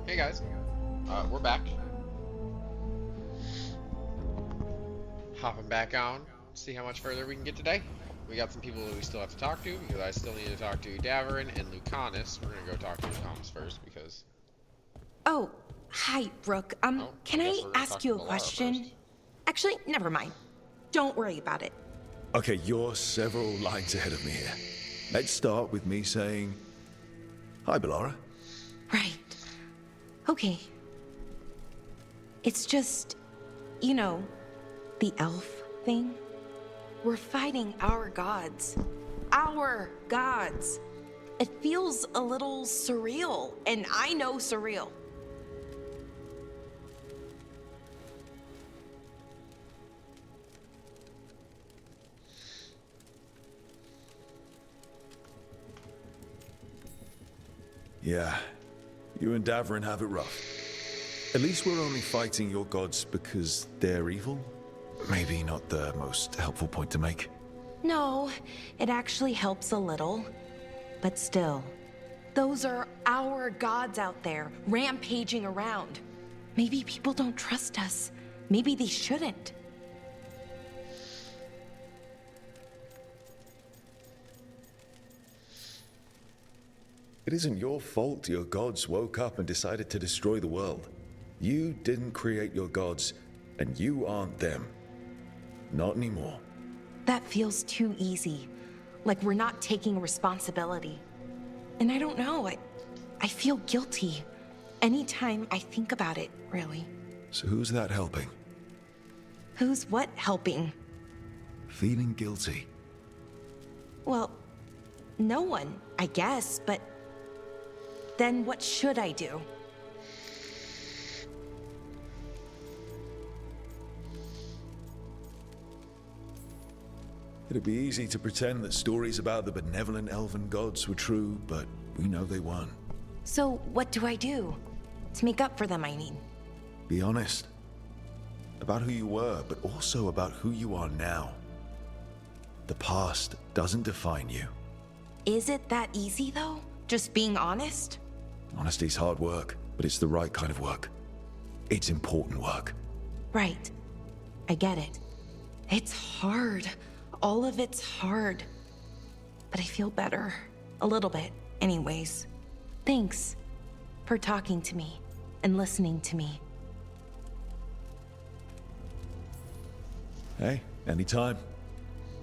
Hey guys, we're back. Hopping back on. See how much further we can get today. We got some people that we still have to talk to because I still need to talk to Davarin and Lucanus. We're gonna go talk to Lucanus first because Oh, hi, Brooke. I Can guess I we're gonna talk ask to you a Balara question? first. Actually, never mind. Don't worry about it. Okay, you're several lines ahead of me here. Let's start with me saying, hi, Balara. Right. Okay. It's just, you know, the elf thing. We're fighting our gods. Our gods. It feels a little surreal, and I know surreal. Yeah, you and Davarin have it rough. At least we're only fighting your gods because they're evil? Maybe not the most helpful point to make. No, it actually helps a little. But still, those are our gods out there, rampaging around. Maybe people don't trust us. Maybe they shouldn't. It isn't your fault your gods woke up and decided to destroy the world. You didn't create your gods, and you aren't them. Not anymore. That feels too easy. Like we're not taking responsibility. And I don't know, I feel guilty. Anytime I think about it, really. So who's that helping? Who's what helping? Feeling guilty. Well, no one, I guess, but then what should I do? It'd be easy to pretend that stories about the benevolent elven gods were true, but we know they weren't. So what do I do? To make up for them, I mean. Be honest. About who you were, but also about who you are now. The past doesn't define you. Is it that easy, though? Just being honest? Honesty's hard work, but it's the right kind of work. It's important work. Right. I get it. It's hard. All of it's hard. But I feel better. A little bit, anyways. Thanks for talking to me and listening to me. Hey, anytime.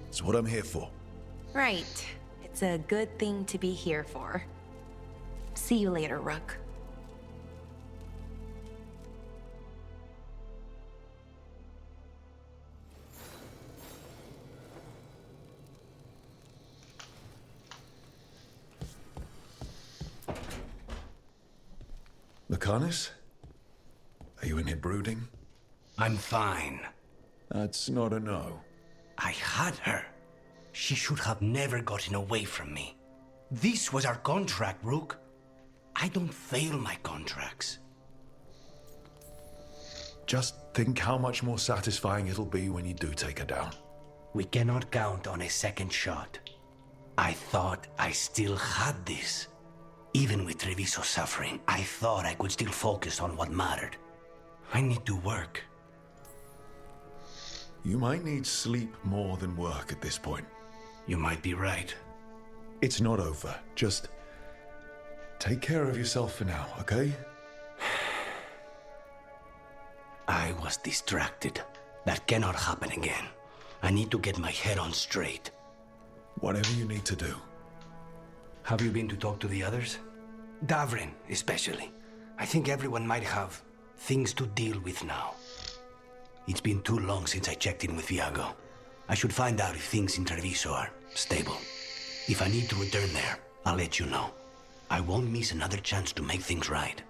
It's what I'm here for. Right. It's a good thing to be here for. See you later, Rook. Lucanus? Are you in here brooding? I'm fine. That's not a no. I had her. She should have never gotten away from me. This was our contract, Rook. I don't fail my contracts. Just think how much more satisfying it'll be when you do take her down. We cannot count on a second shot. I thought I still had this. Even with Treviso suffering, I thought I could still focus on what mattered. I need to work. You might need sleep more than work at this point. You might be right. It's not over. Just take care of yourself for now, okay? I was distracted. That cannot happen again. I need to get my head on straight. Whatever you need to do. Have you been to talk to the others? Davrin, especially. I think everyone might have things to deal with now. It's been too long since I checked in with Viago. I should find out if things in Treviso are stable. If I need to return there, I'll let you know. I won't miss another chance to make things right.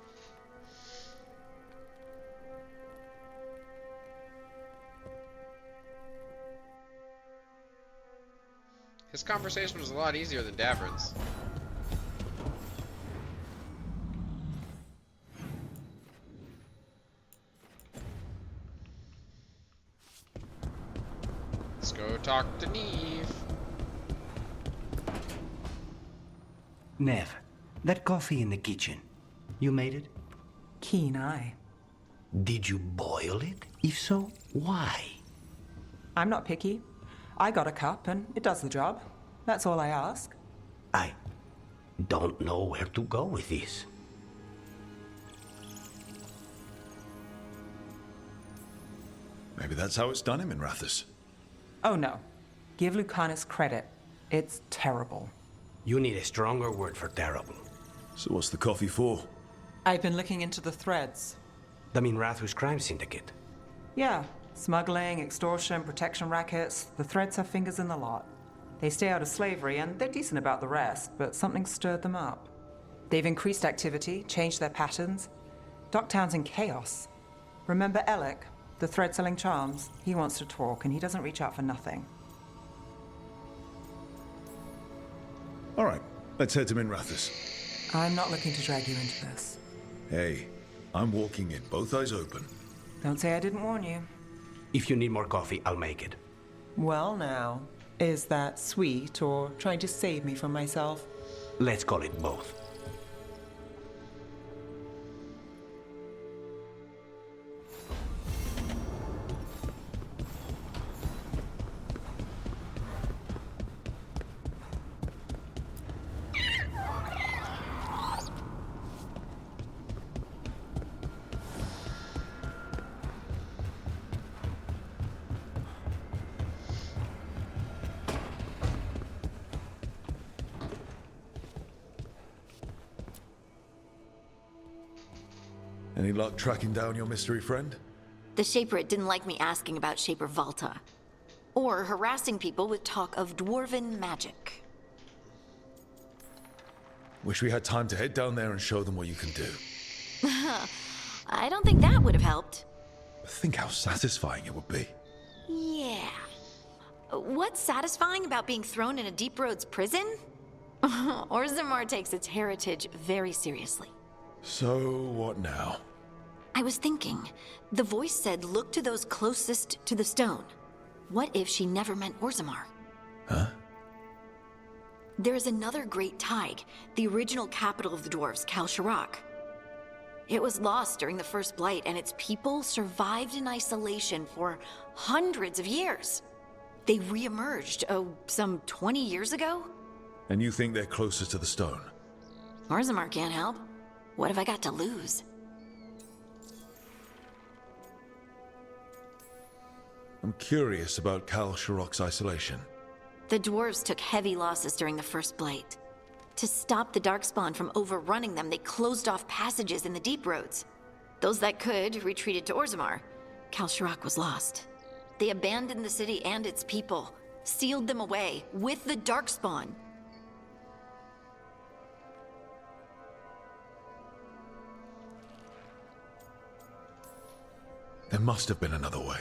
His conversation was a lot easier than Davarin's. Let's go talk to Neve. Nev, that coffee in the kitchen, you made it? Keen eye. Did you boil it? If so, why? I'm not picky. I got a cup and it does the job. That's all I ask. I don't know where to go with this. Maybe that's how it's done in Minrathous. Oh no. Give Lucanus credit. It's terrible. You need a stronger word for terrible. So what's the coffee for? I've been looking into the threads. The Minrathous crime syndicate. Yeah, smuggling, extortion, protection rackets. The threads have fingers in the lot. They stay out of slavery and they're decent about the rest, but something stirred them up. They've increased activity, changed their patterns. Docktown's in chaos. Remember Alec, the thread-selling charms? He wants to talk and he doesn't reach out for nothing. All right, let's head to Minrathous. I'm not looking to drag you into this. Hey, I'm walking in, both eyes open. Don't say I didn't warn you. If you need more coffee, I'll make it. Well now, is that sweet or trying to save me from myself? Let's call it both. Any luck tracking down your mystery friend? The Shaper didn't like me asking about Shaper Valta. Or harassing people with talk of dwarven magic. Wish we had time to head down there and show them what you can do. I don't think that would have helped. Think how satisfying it would be. Yeah. What's satisfying about being thrown in a Deep Roads prison? Orzammar takes its heritage very seriously. So, what now? I was thinking, the voice said look to those closest to the stone. What if she never meant Orzammar? Huh? There is another great Tig, the original capital of the dwarves, Kal Shirak. It was lost during the First Blight, and its people survived in isolation for hundreds of years. They re-emerged, some 20 years ago? And you think they're closest to the stone? Orzammar can't help. What have I got to lose? I'm curious about Kal Shirak's isolation. The dwarves took heavy losses during the First Blight. To stop the Darkspawn from overrunning them, they closed off passages in the Deep Roads. Those that could retreated to Orzammar. Kal Shirak was lost. They abandoned the city and its people, sealed them away with the Darkspawn. There must have been another way.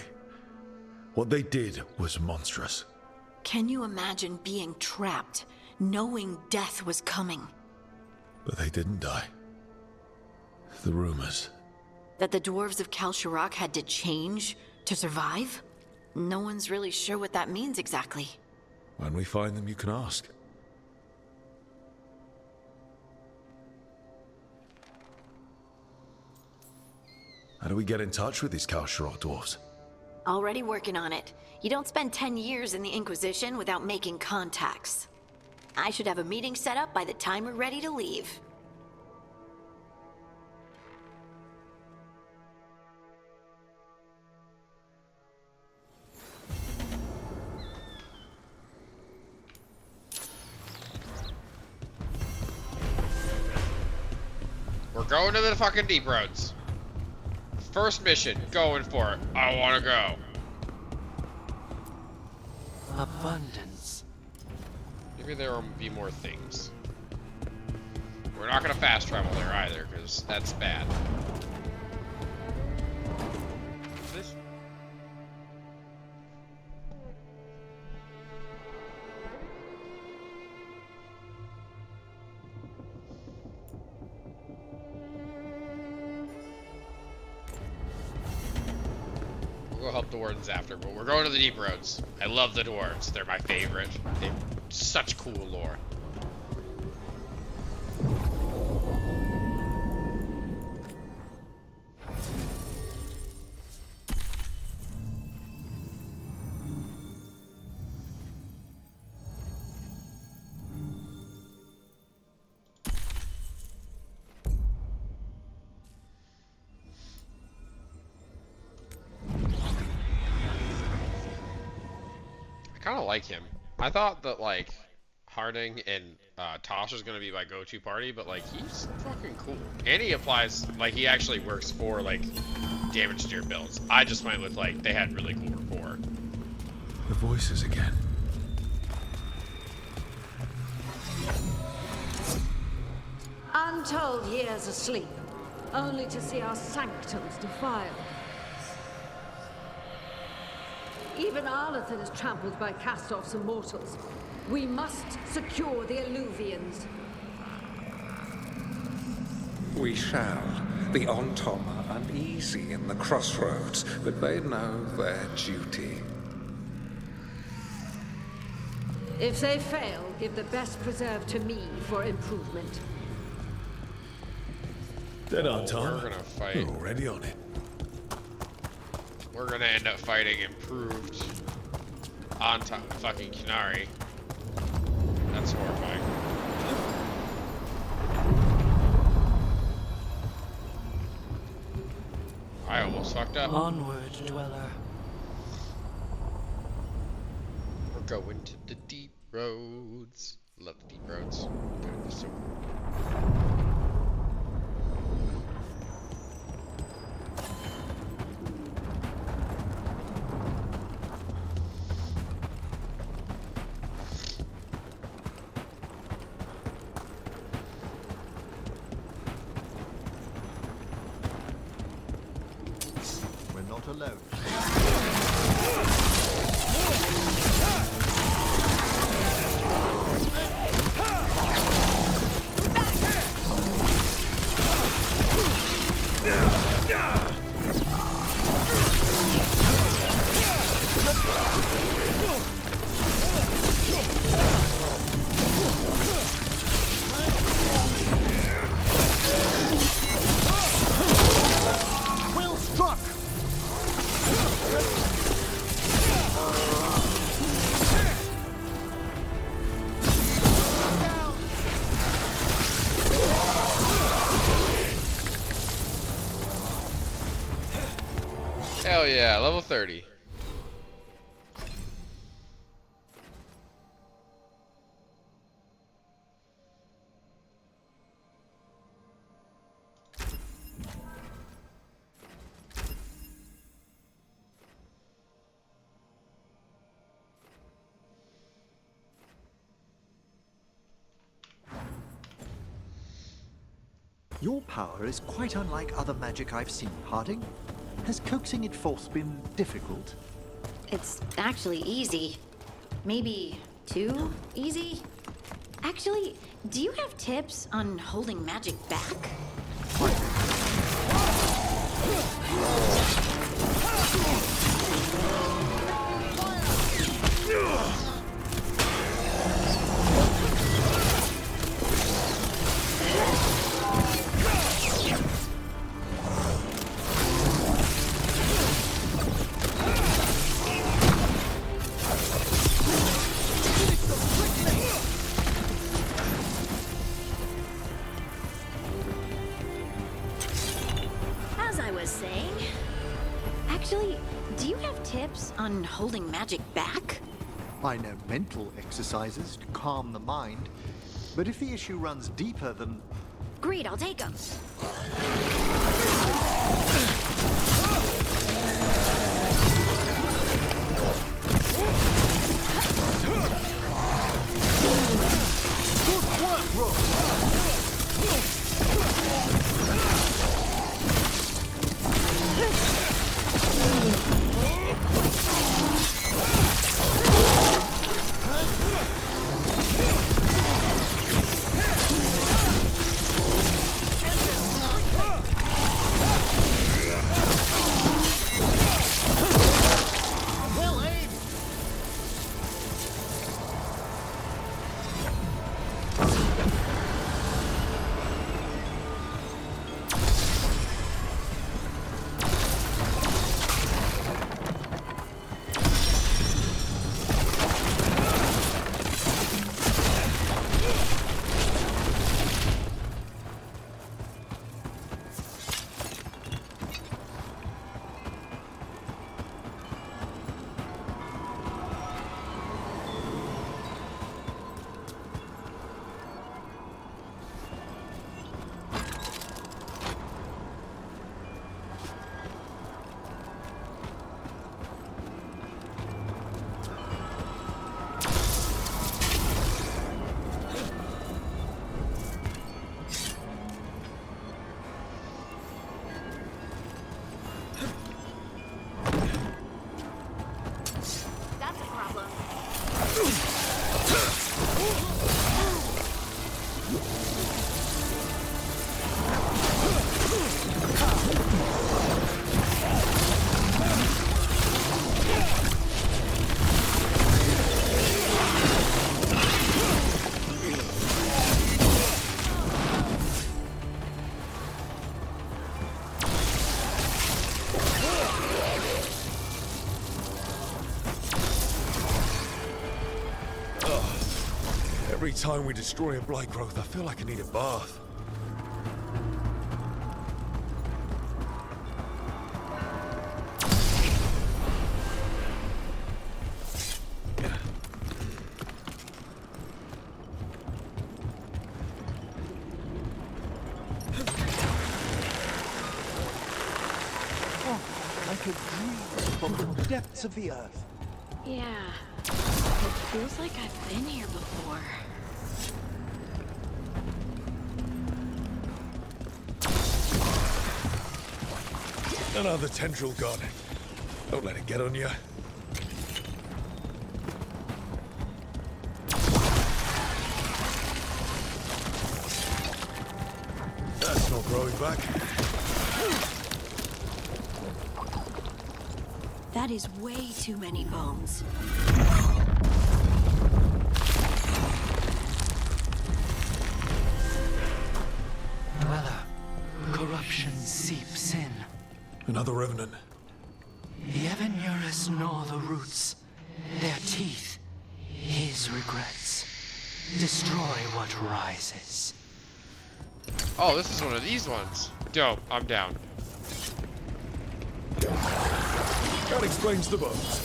What they did was monstrous. Can you imagine being trapped, knowing death was coming? But they didn't die. The rumors. That the dwarves of Kal Shirak had to change to survive? No one's really sure what that means exactly. When we find them, you can ask. How do we get in touch with these Kal Shirak dwarves? Already working on it. You don't spend 10 years in the Inquisition without making contacts. I should have a meeting set up by the time we're ready to leave. We're going to the fucking Deep Roads. First mission, going for it. I want to go. Abundance. Maybe there will be more things. We're not going to fast travel there either, because that's bad. What's this? We'll go help the wardens after, but we're going to the Deep Roads. I love the dwarves. They're my favorite. They've such cool lore. kind of like him. I thought that like Harding and Tosh is gonna be my go-to party, but like he's fucking cool. And he applies like he actually works for like damage tier builds. I just went with like they had really cool rapport. The voices again. Untold years asleep, only to see our sanctums defiled. Even Arlathan is trampled by cast-offs and mortals. We must secure the Illuvians. We shall. The Ontom are uneasy in the crossroads, but they know their duty. If they fail, give the best preserve to me for improvement. Dead on, Tom. We're gonna fight. You're already on it. We're gonna end up fighting improved on top fucking Kinari. That's horrifying. I almost fucked up. Onward, dweller. We're going to the deep roads. Love the deep roads. God, they're so We're not alone. Well struck! Hell yeah, level 30. Your power is quite unlike other magic I've seen, Harding. Has coaxing it forth been difficult? It's actually easy. Maybe too easy? Actually, do you have tips on holding magic back? As I was saying, actually, do you have tips on holding magic back? I know mental exercises to calm the mind, but if the issue runs deeper than... Great, I'll take them. Good work, Rook! Well aimed! time we destroy a blight growth, I feel like I need a bath. Like a dream from the depths of the earth. Yeah. It feels like I've been here before. Another tendril god. Don't let it get on you. That's not growing back. That is way too many bones. Whether corruption seeps in, Another revenant. the Evanurus gnaw the roots, their teeth, his regrets. Destroy what rises. Oh, this is one of these ones. Dope, I'm down. That explains the bones.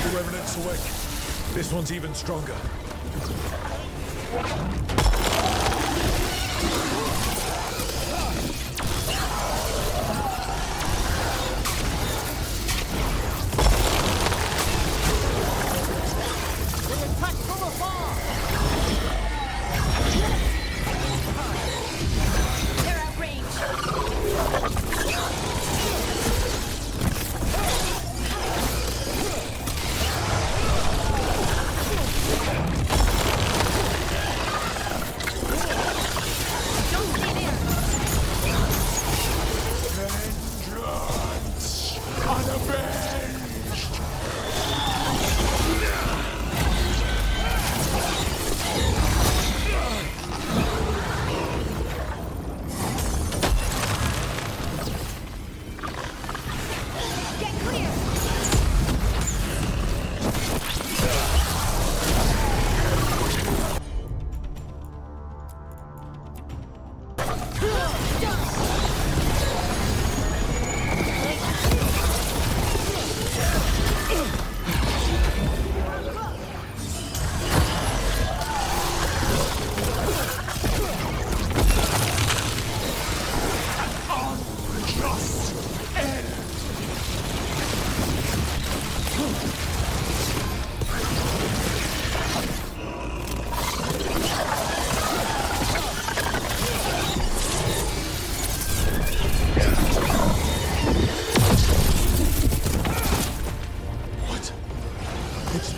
The revenant's awake. This one's even stronger.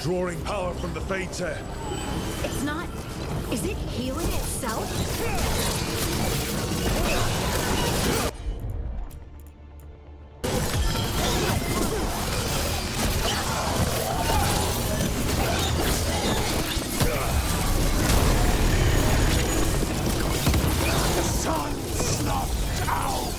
Drawing power from the Fates here. It's not... Is it healing itself? The sun snuffed out!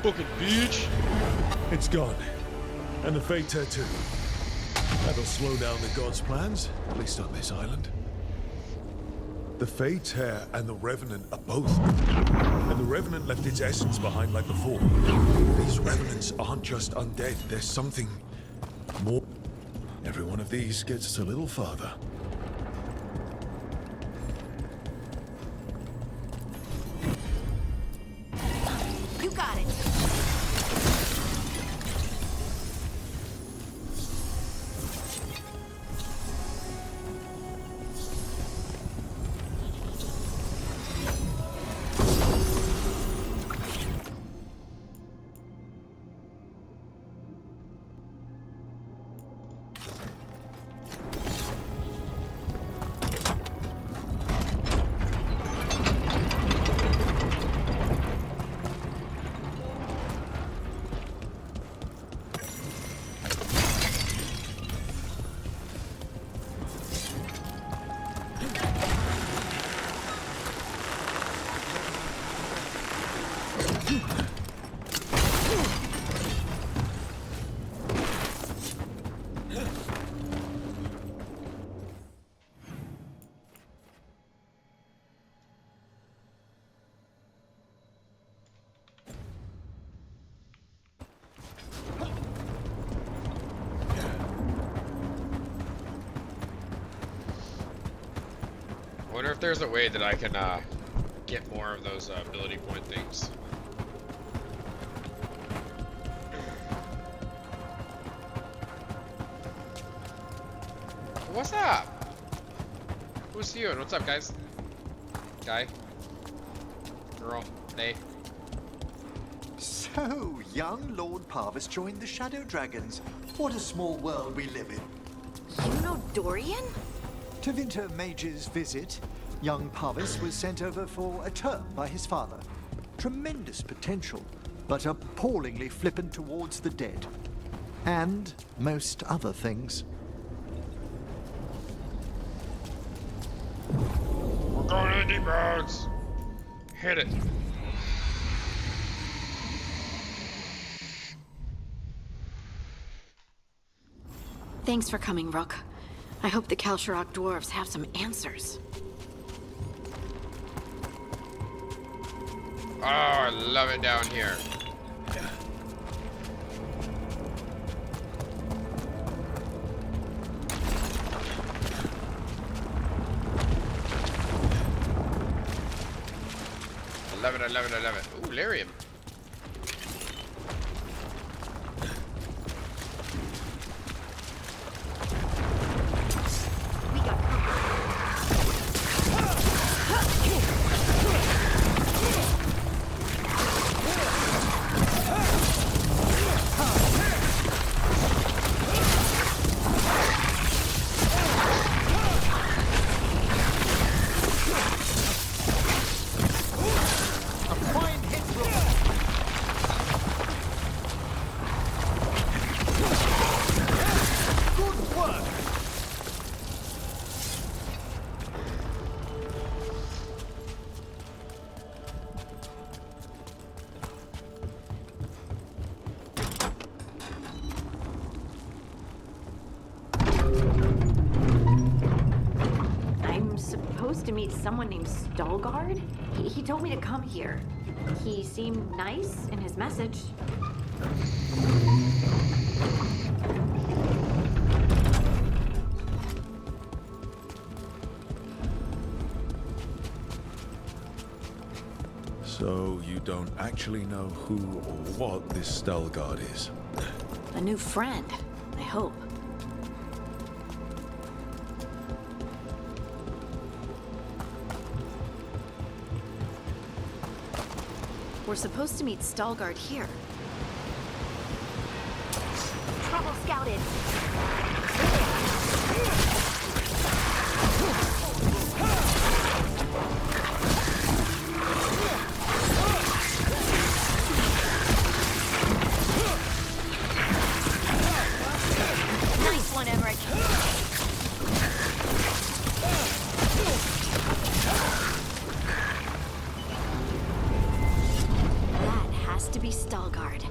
Fucking bitch. It's gone. And the Fate Tattoo. That'll slow down the gods' plans, at least on this island. The Fate Hair and the Revenant are both. And the Revenant left its essence behind like before. These Revenants aren't just undead, there's something more. Every one of these gets us a little farther. You got it. I wonder if there's a way that I can get more of those ability point things. What's up? Who's you? What's up, guys? Guy? Girl? They? So, young Lord Parvis joined the Shadow Dragons. What a small world we live in. You know Dorian? To Winter Mage's visit, young Parvis was sent over for a term by his father. Tremendous potential, but appallingly flippant towards the dead. And most other things. We're going to the deep roads. Hit it. Thanks for coming, Rook. I hope the Kalsharok dwarves have some answers. Oh, I love it down here. I love it, I love it, I love it. Ooh, lyrium. We got to meet someone named Stalgard. He told me to come here. He seemed nice in his message. So you don't actually know who or what this Stalgard is? A new friend, I hope. We're supposed to meet Stalgard here. Trouble scouted. Nice one, Emmerich. To be Stalgard.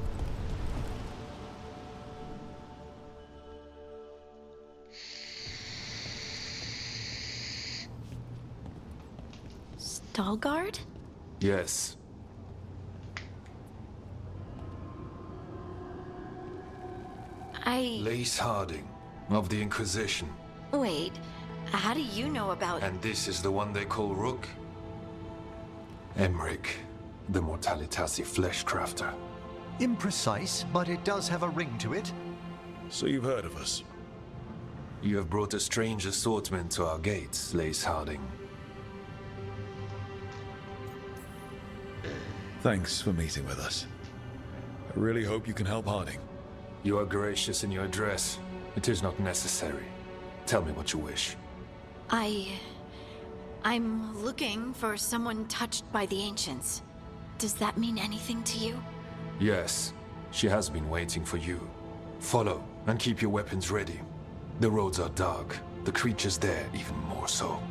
Stalgard? Yes. Lace Harding, of the Inquisition. Wait, how do you know about... And this is the one they call Rook? Emmerich, the Mortalitasi Fleshcrafter. Imprecise, but it does have a ring to it. So you've heard of us? You have brought a strange assortment to our gates, Lace Harding. Thanks for meeting with us. I really hope you can help Harding. You are gracious in your address. It is not necessary. Tell me what you wish. I'm looking for someone touched by the Ancients. Does that mean anything to you? Yes. She has been waiting for you. Follow, and keep your weapons ready. The roads are dark. The creatures there even more so.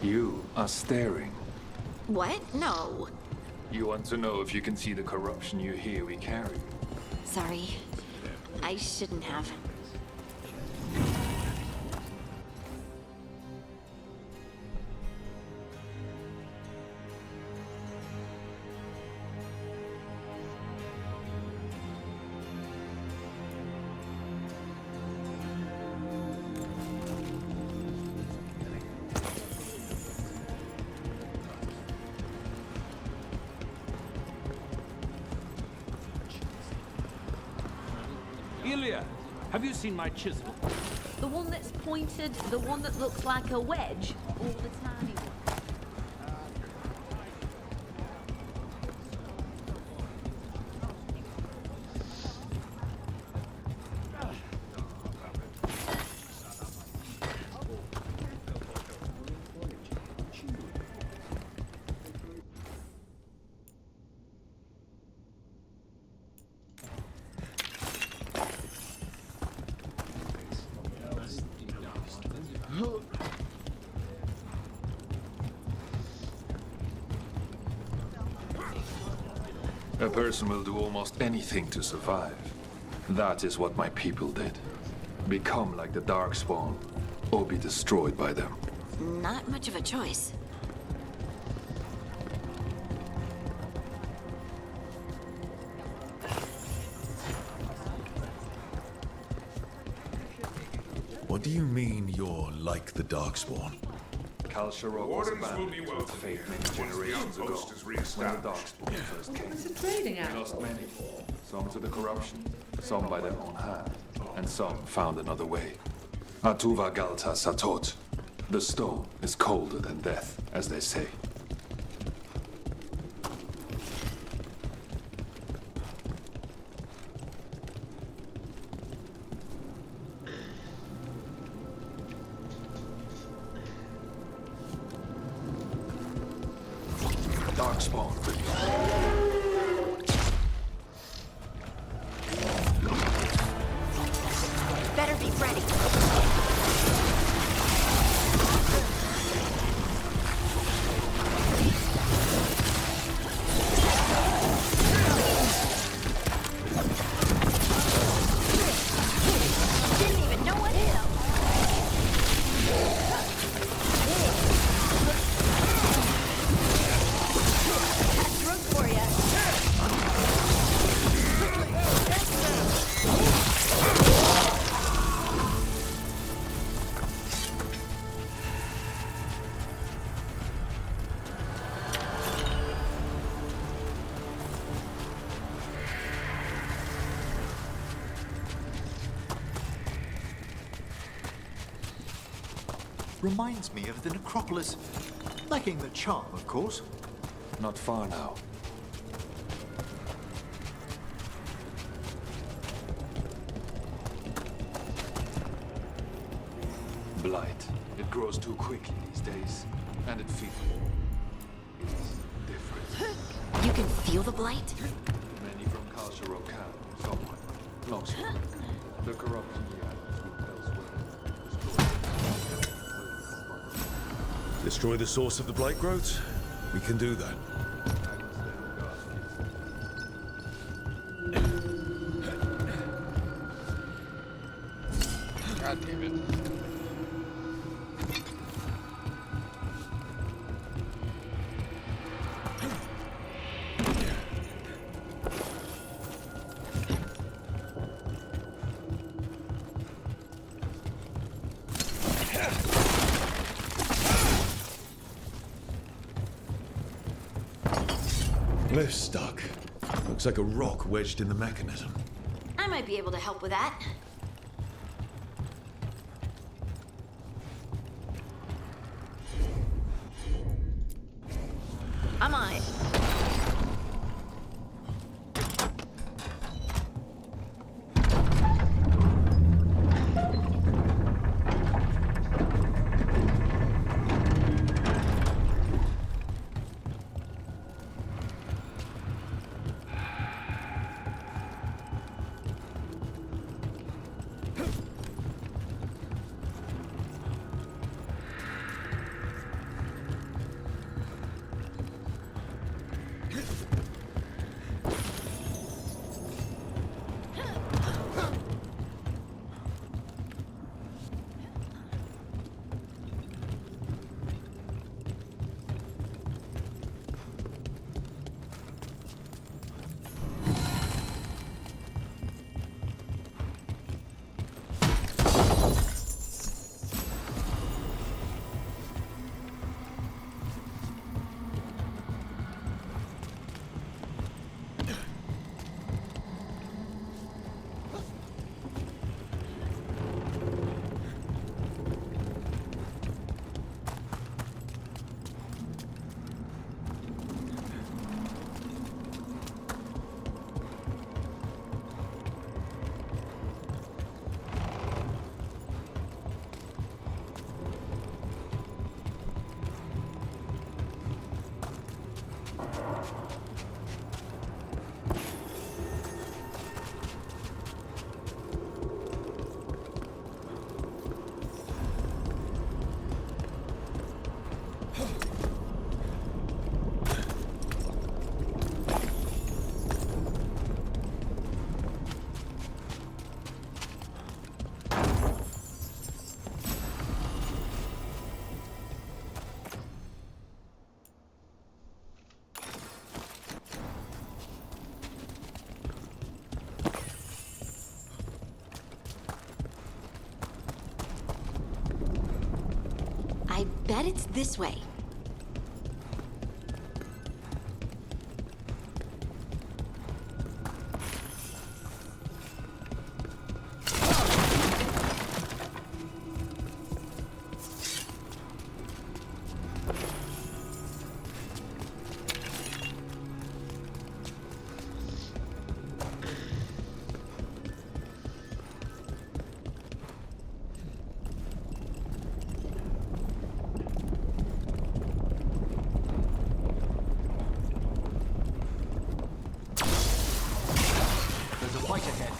You are staring. What? No. You want to know if you can see the corruption you hear we carry? Sorry. I shouldn't have. Ilya, have you seen my chisel? The one that's pointed, the one that looks like a wedge, or the tiny one? A person will do almost anything to survive. That is what my people did. Become like the Darkspawn, or be destroyed by them. Not much of a choice. What do you mean you're like the Darkspawn? Kal Sharok was abandoned to its fate many generations ago, when the Darkspawn first came. It's a trading We outfit. lost many, some to the corruption, some by their own hand, and some found another way. Atuva Galta Satot. The stone is colder than death, as they say. Darkspawn. Better be ready. Didn't even know what hit him. That's room for ya. Reminds me of the necropolis. Lacking the charm, of course. Not far now. Blight. It grows too quickly these days, and it feels different. You can feel the blight? Many from Kal Sharok can, somewhat. Longsword. The corruption he has elsewhere. Destroy the source of the blight growths? We can do that. God damn it. Lift's stuck. Looks like a rock wedged in the mechanism. I might be able to help with that. I'm on it. bet it's this way. There's a fight ahead.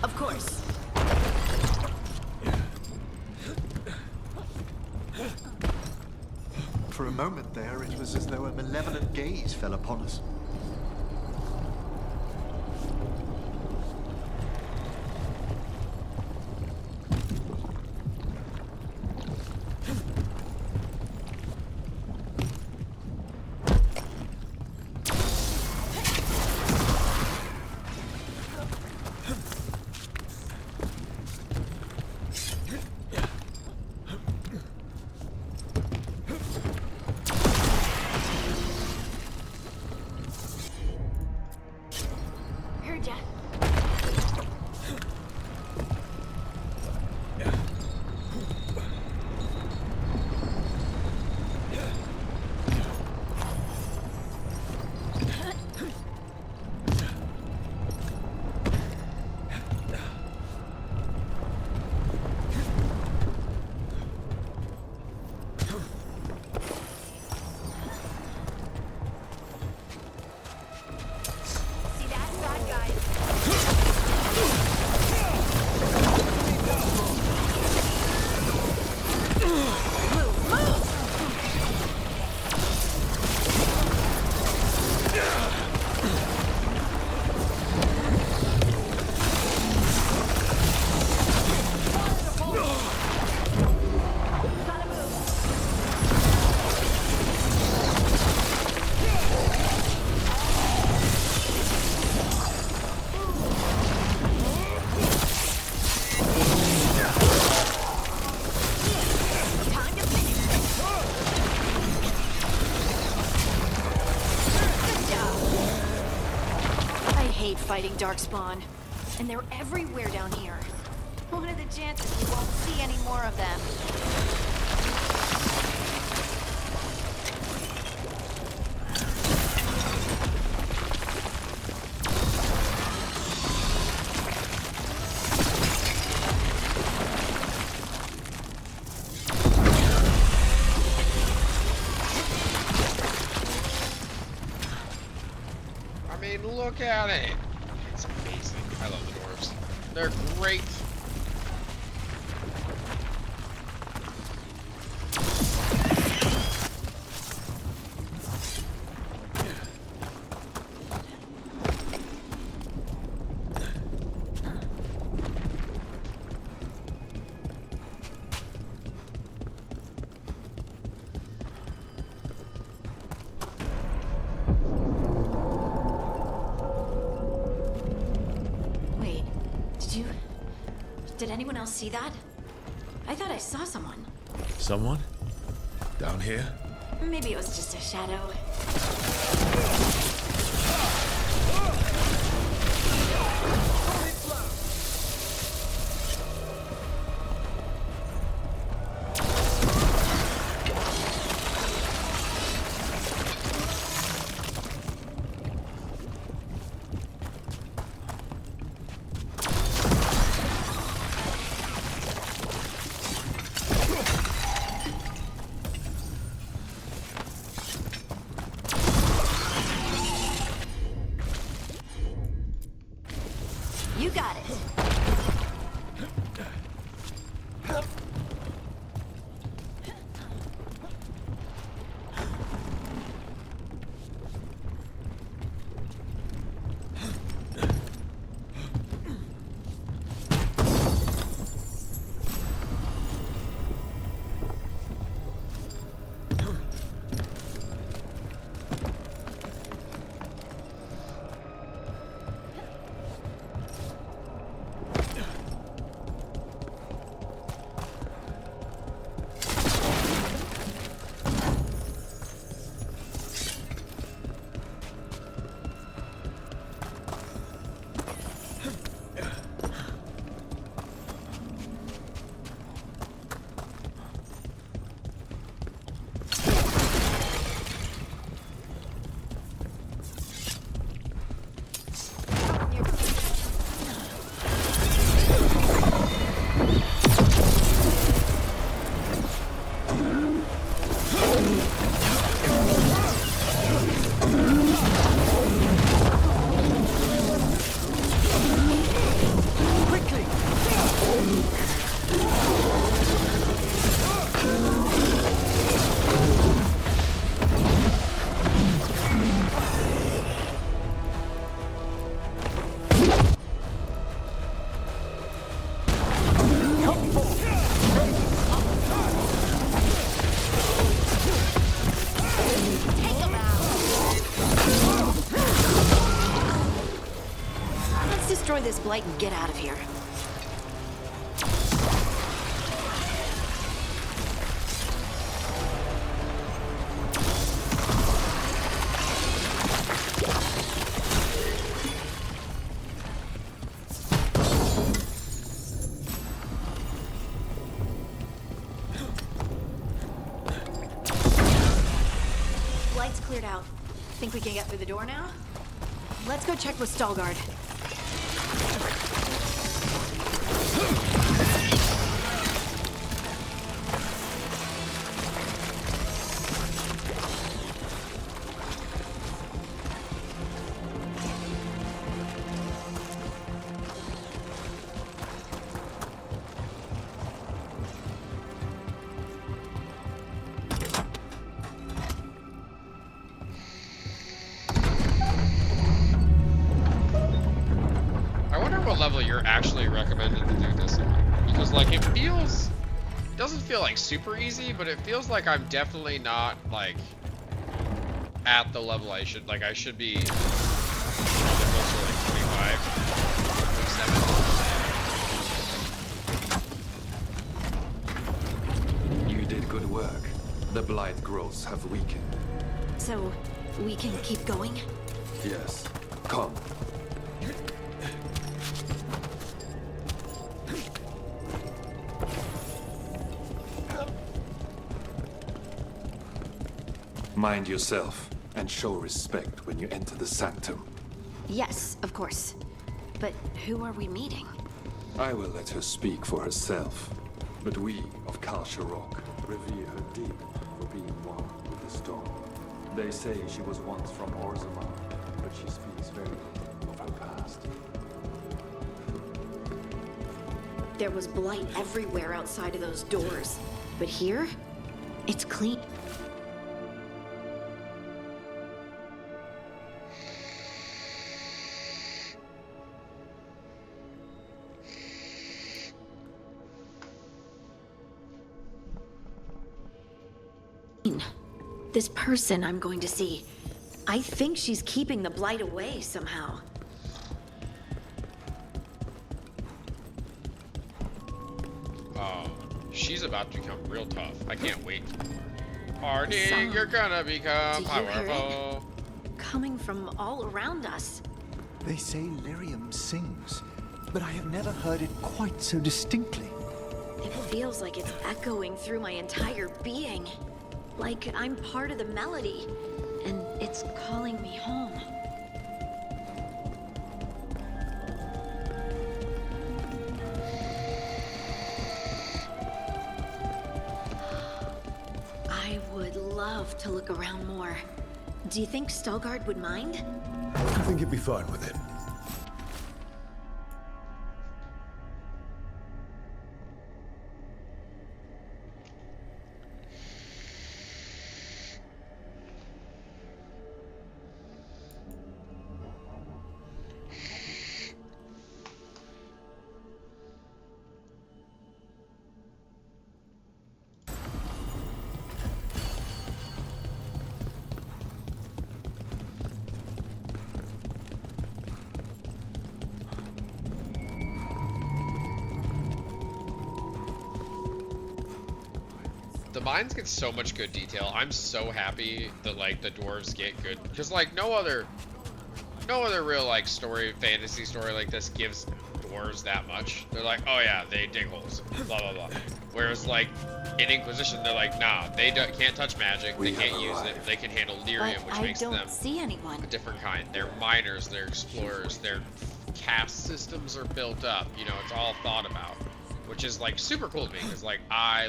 Of course. For a moment there, it was as though a malevolent gaze fell upon us. Heard ya. See that? Bad guys. I hate fighting Darkspawn. And they're everywhere down here. What are the chances we won't see any more of them? I mean, look at it. It's amazing. I love the dwarves. They're great. Wait, did anyone else see that? I thought I saw someone. Someone? Down here? Maybe it was just a shadow. You got it. Let's destroy this blight and get out of here. Blight's cleared out. Think we can get through the door now? Let's go check with Stalgard. Level you're actually recommended to do this on, because like it doesn't feel like super easy, but it feels like I'm definitely not like at the level I should be probably closer to like 25, 27. You did good work. The blight growths have weakened. So, we can keep going? Yes. Come. Mind yourself, and show respect when you enter the sanctum. Yes, of course. But who are we meeting? I will let her speak for herself. But we of Kal Sharok revere her deep for being one with the storm. They say she was once from Orzammar, but she speaks very little of her past. There was blight everywhere outside of those doors. But here, it's clean. This person I'm going to see, I think she's keeping the blight away somehow. Oh, she's about to become real tough. I can't wait. Party, Song. you're gonna become Do you hear powerful. Coming from all around us. They say lyrium sings, but I have never heard it quite so distinctly. It feels like it's echoing through my entire being. Like I'm part of the melody, and it's calling me home. I would love to look around more. Do you think Stalgard would mind? I think he'd be fine with it. The mines get so much good detail. I'm so happy that like the dwarves get good, because like no other real like fantasy story like this gives dwarves that much. They're like, oh yeah, they dig holes, blah blah blah. Whereas like in Inquisition, they're like, nah, they can't touch magic, they can't use it, they can handle lyrium, which makes them see anyone. a different kind. They're miners, they're explorers, their caste systems are built up. You know, it's all thought about, which is like super cool to me, because like I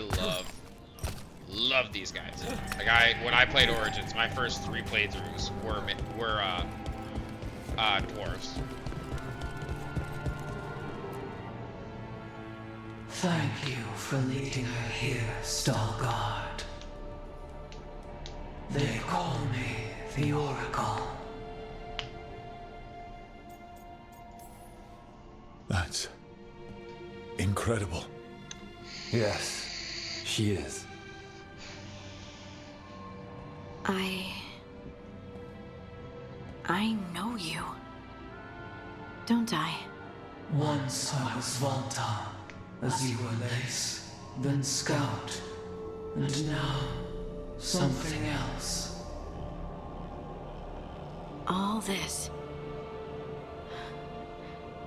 love these guys. Like when I played Origins, my first 3 playthroughs were dwarves. Thank you for leading her here, Stalgard. They call me the Oracle. That's incredible. Yes, she is. I know you. don't I? Once I was Volta, as you were Lace, then Scout, and now something else. All this.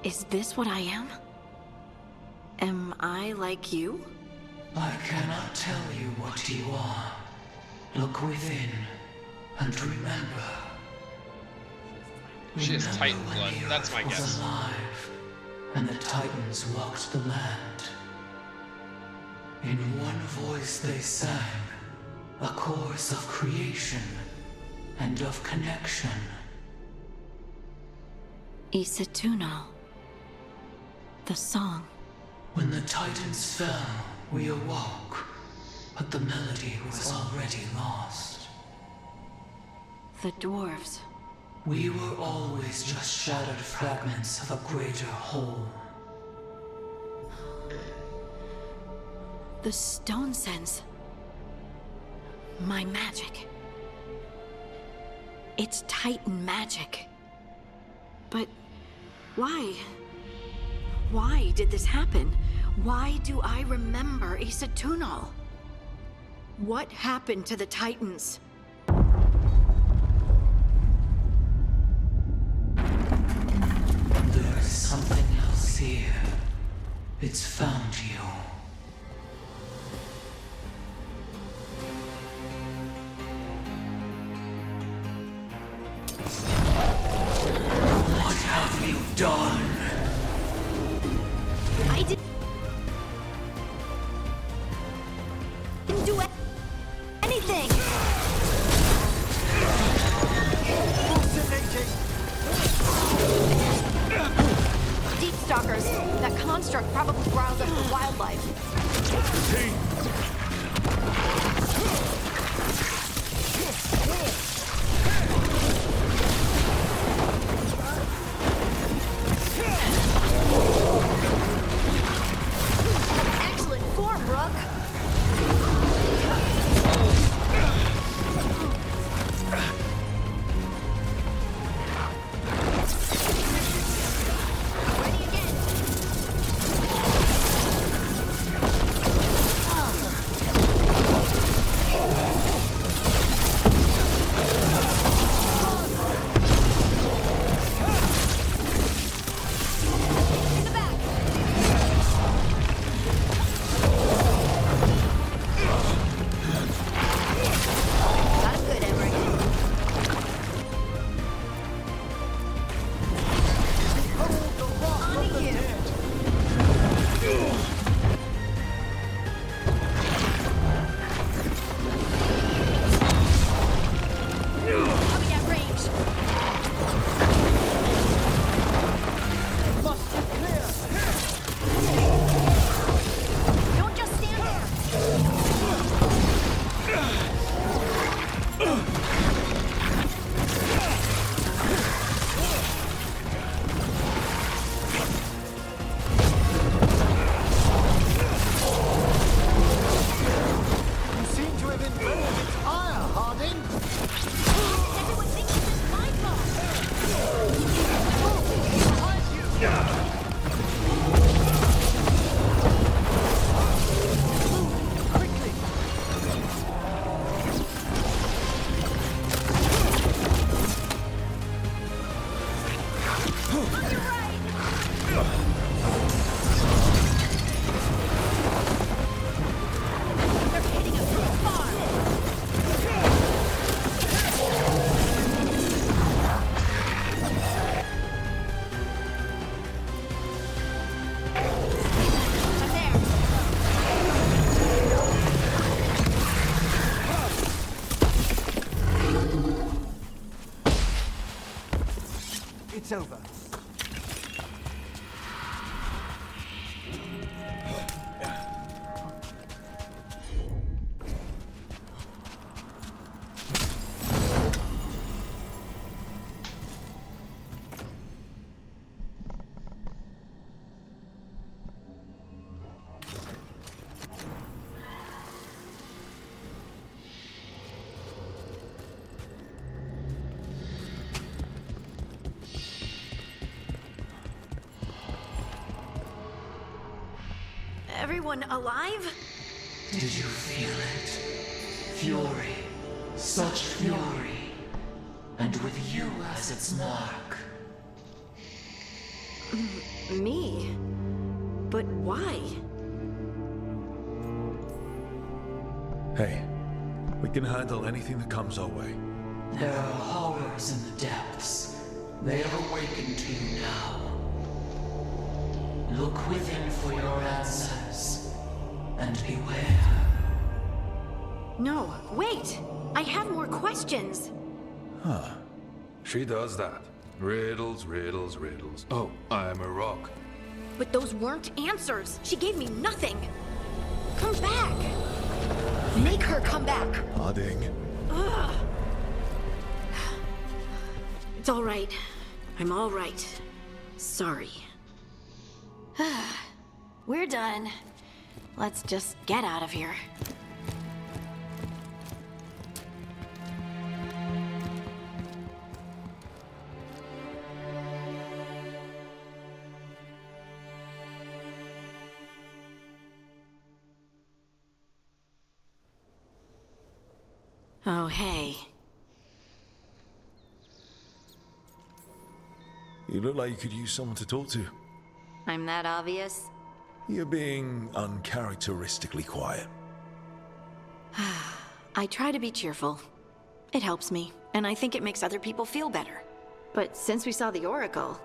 Is this what I am? Am I like you? I cannot tell you what you are. Look within, and remember. She has Titan blood. That's my Was guess. alive, and the Titans walked the land. In one voice they sang, a chorus of creation and of connection. Isatuno. The song. When the Titans fell, we awoke, but the melody was already lost. The dwarves. We were always just shattered fragments of a greater whole. The stone sense. My magic. It's Titan magic. But why? Why did this happen? Why do I remember Isatuno? What happened to the Titans? There is something else here. It's found you. What have you done? I didn't do anything! Deep stalkers. That construct probably growls up for wildlife. Excellent form, Rook. It's over. everyone alive? Did you feel it? Fury. Such fury. And with you as its mark. Me? But why? Hey, we can handle anything that comes our way. There are horrors in the depths. They have awakened to you now. Look within for your answers. And beware. No, wait! I have more questions! Huh. She does that. Riddles, riddles, riddles. Oh, I'm a rock. But those weren't answers! She gave me nothing! Come back! Make her come back! Harding. Ugh. It's all right. I'm all right. Sorry. We're done. Let's just get out of here. Oh, hey. You look like you could use someone to talk to. I'm that obvious? You're being uncharacteristically quiet. I try to be cheerful. It helps me, and I think it makes other people feel better. But since we saw the Oracle,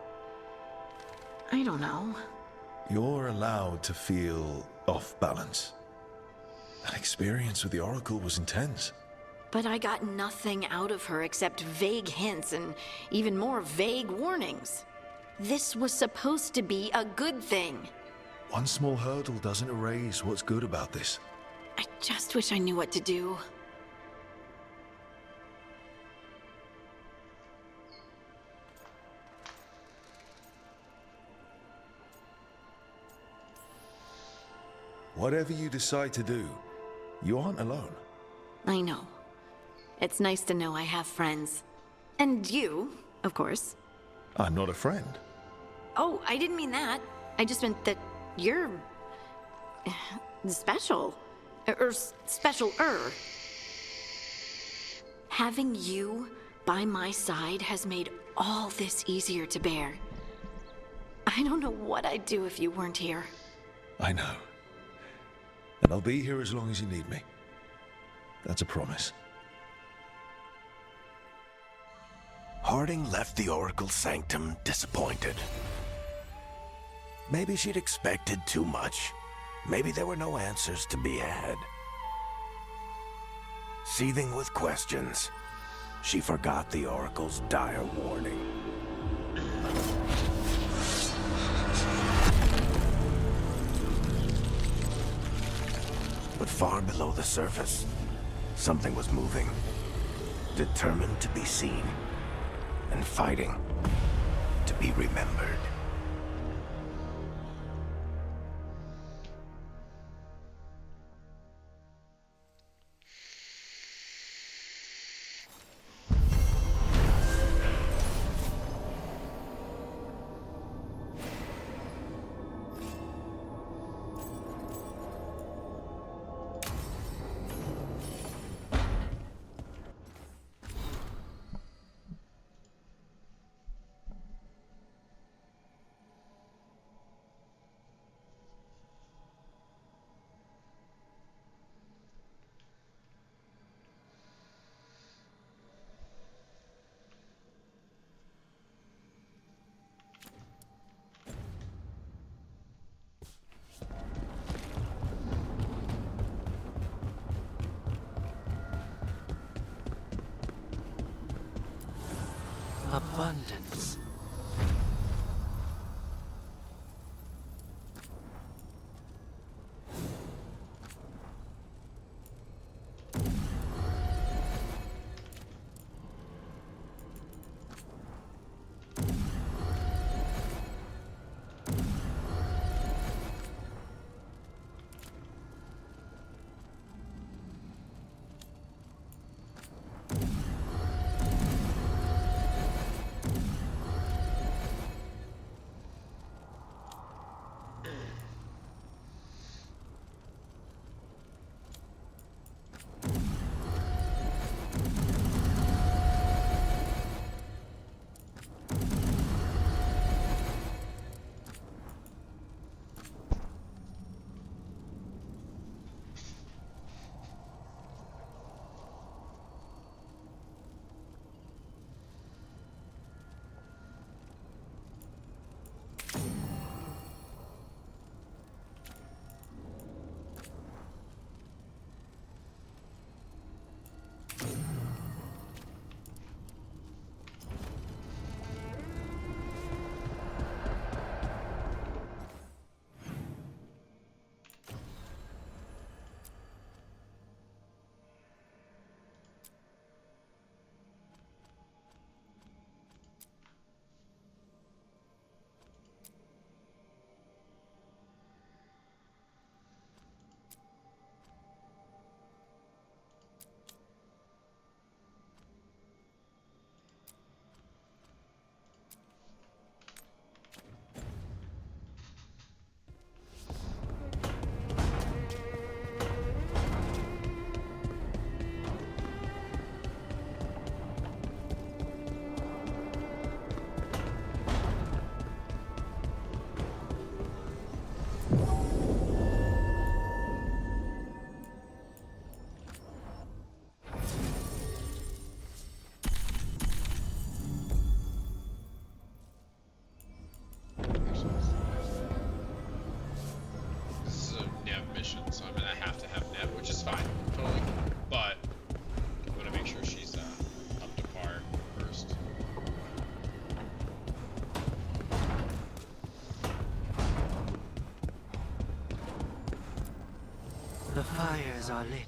I don't know. You're allowed to feel off balance. That experience with the Oracle was intense. But I got nothing out of her except vague hints and even more vague warnings. This was supposed to be a good thing. One small hurdle doesn't erase what's good about this. I just wish I knew what to do. Whatever you decide to do, you aren't alone. I know. It's nice to know I have friends. And you, of course. I'm not a friend. Oh, I didn't mean that. I just meant that you're... special. Or special-er. Having you by my side has made all this easier to bear. I don't know what I'd do if you weren't here. I know. And I'll be here as long as you need me. That's a promise. Harding left the Oracle Sanctum disappointed. Maybe she'd expected too much. Maybe there were no answers to be had. Seething with questions, she forgot the Oracle's dire warning. But far below the surface, something was moving, determined to be seen, and fighting to be remembered. Abundance. The fires are lit.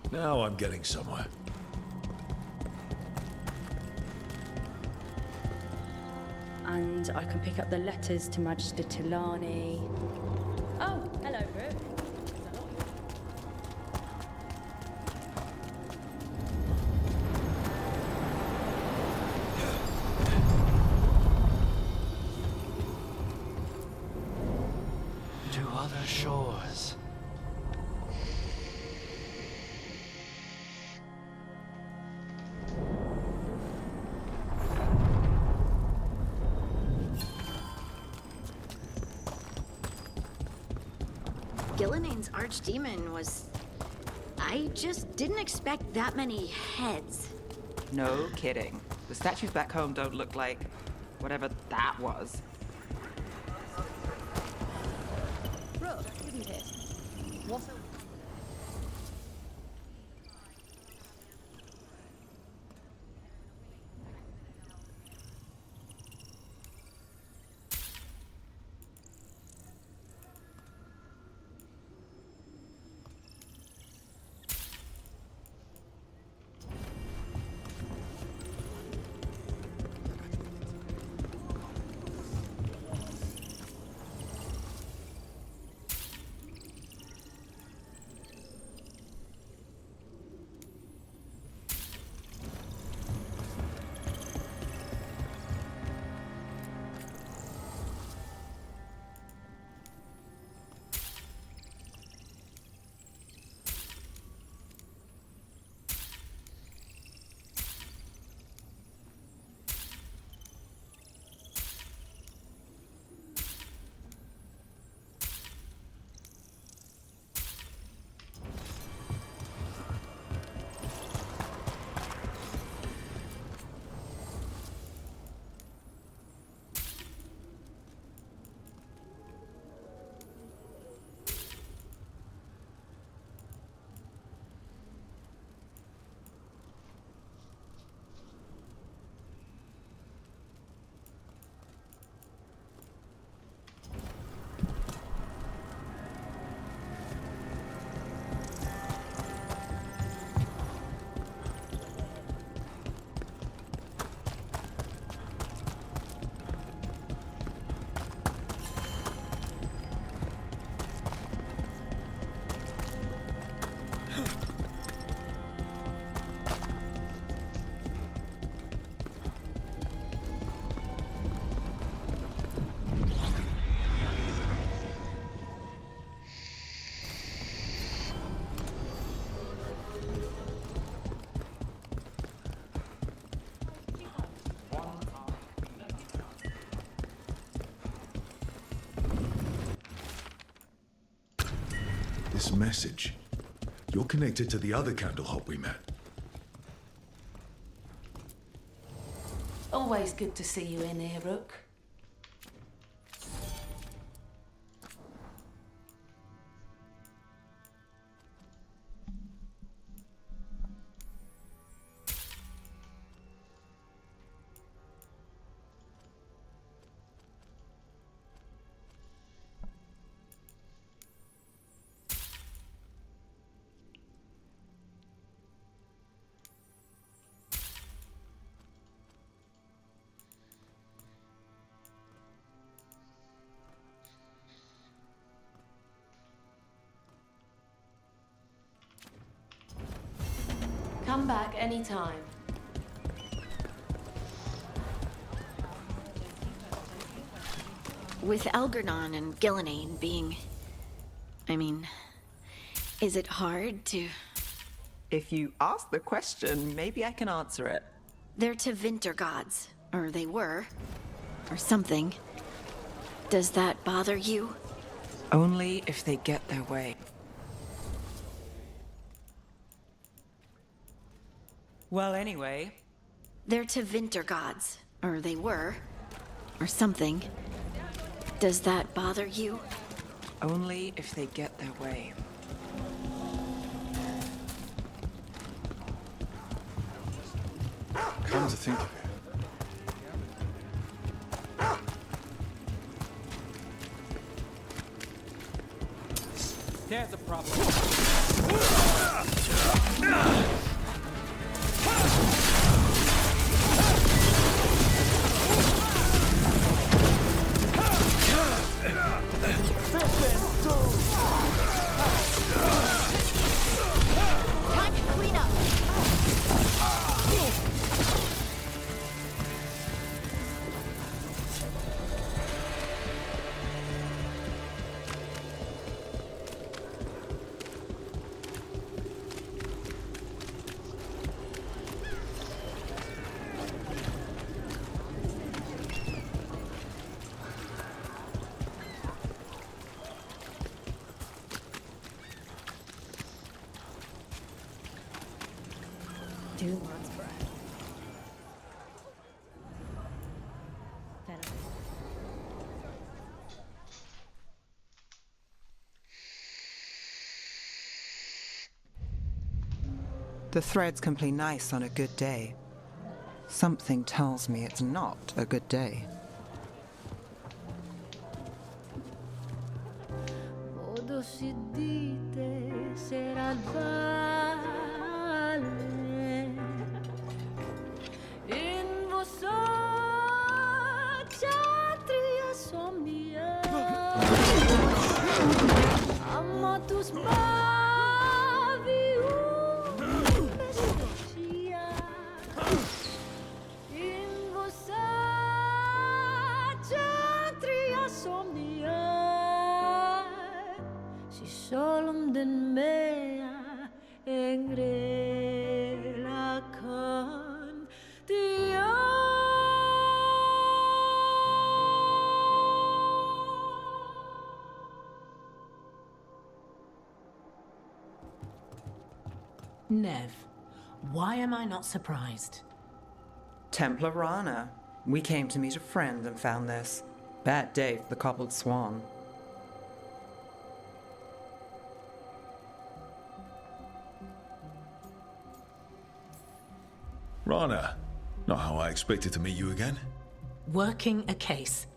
Now I'm getting somewhere. And I can pick up the letters to Magister Tilani. Oh, hello, Brooke. To other shores. Gillenane's archdemon was... I just didn't expect that many heads. No kidding. The statues back home don't look like whatever that was. Brooke, isn't it? What a... This message. You're connected to the other Candlehop we met. Always good to see you in here, Rook. Come back anytime. With Algernon and Gillenane being... I mean... Is it hard to... If you ask the question, maybe I can answer it. They're Tevinter gods. Or they were. Or something. Does that bother you? Only if they get their way. Well, anyway... They're Tevinter gods. Or they were. Or something. Does that bother you? Only if they get their way. Come to think of it. There's a problem. Time to clean up. Dumont's breath. The threads can play nice on a good day. Something tells me it's not a good day. Modo si dite sarà il vale in vostra ksatria somnia amatus mavium mestosia in vostra ksatria somnia si solum den mea engrelakan dia. Nev, why am I not surprised? Templar Rana. We came to meet a friend and found this. Bad day for the cobbled swan. Rana, not how I expected to meet you again. Working a case.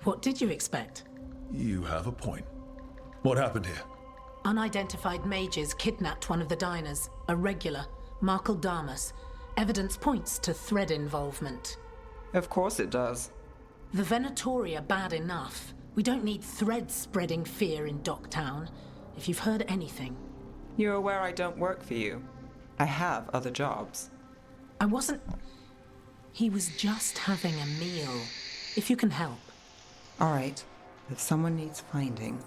What did you expect? You have a point. What happened here? Unidentified mages kidnapped one of the diners, a regular, Markle Damas. Evidence points to thread involvement. Of course it does. The Venatori are bad enough. We don't need threads spreading fear in Docktown. If you've heard anything. You're aware I don't work for you. I have other jobs. I wasn't... He was just having a meal. If you can help. All right. If someone needs finding...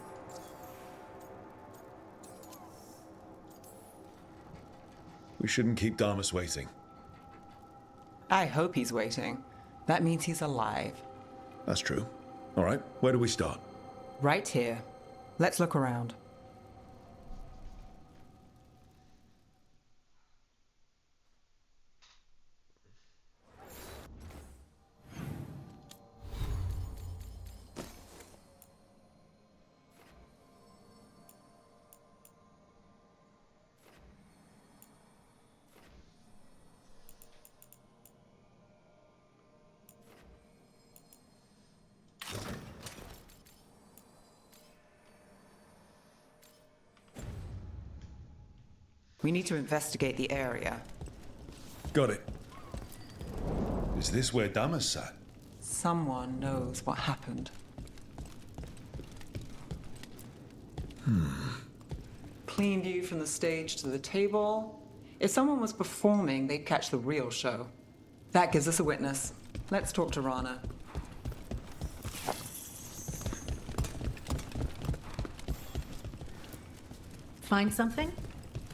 We shouldn't keep Damas waiting. I hope he's waiting. That means he's alive. That's true. All right, where do we start? Right here. Let's look around. We need to investigate the area. Got it. Is this where Damas sat? Someone knows what happened. Clean view from the stage to the table. If someone was performing, they'd catch the real show. That gives us a witness. Let's talk to Rana. Find something?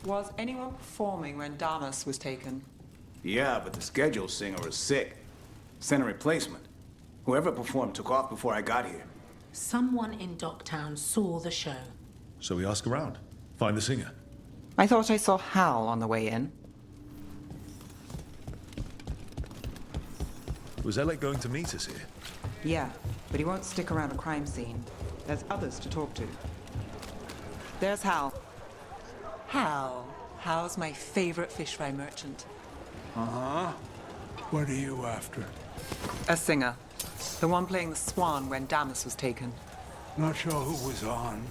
Was anyone performing when Damas was taken? Yeah, but the scheduled singer was sick. Sent a replacement. Whoever performed took off before I got here. Someone in Docktown saw the show. So we ask around. Find the singer. I thought I saw Hal on the way in. Was Alec going to meet us here? Yeah, but he won't stick around a crime scene. There's others to talk to. There's Hal. Hal. Hal's my favorite fish fry merchant. Uh-huh. What are you after? A singer. The one playing the swan when Damas was taken. Not sure who was on.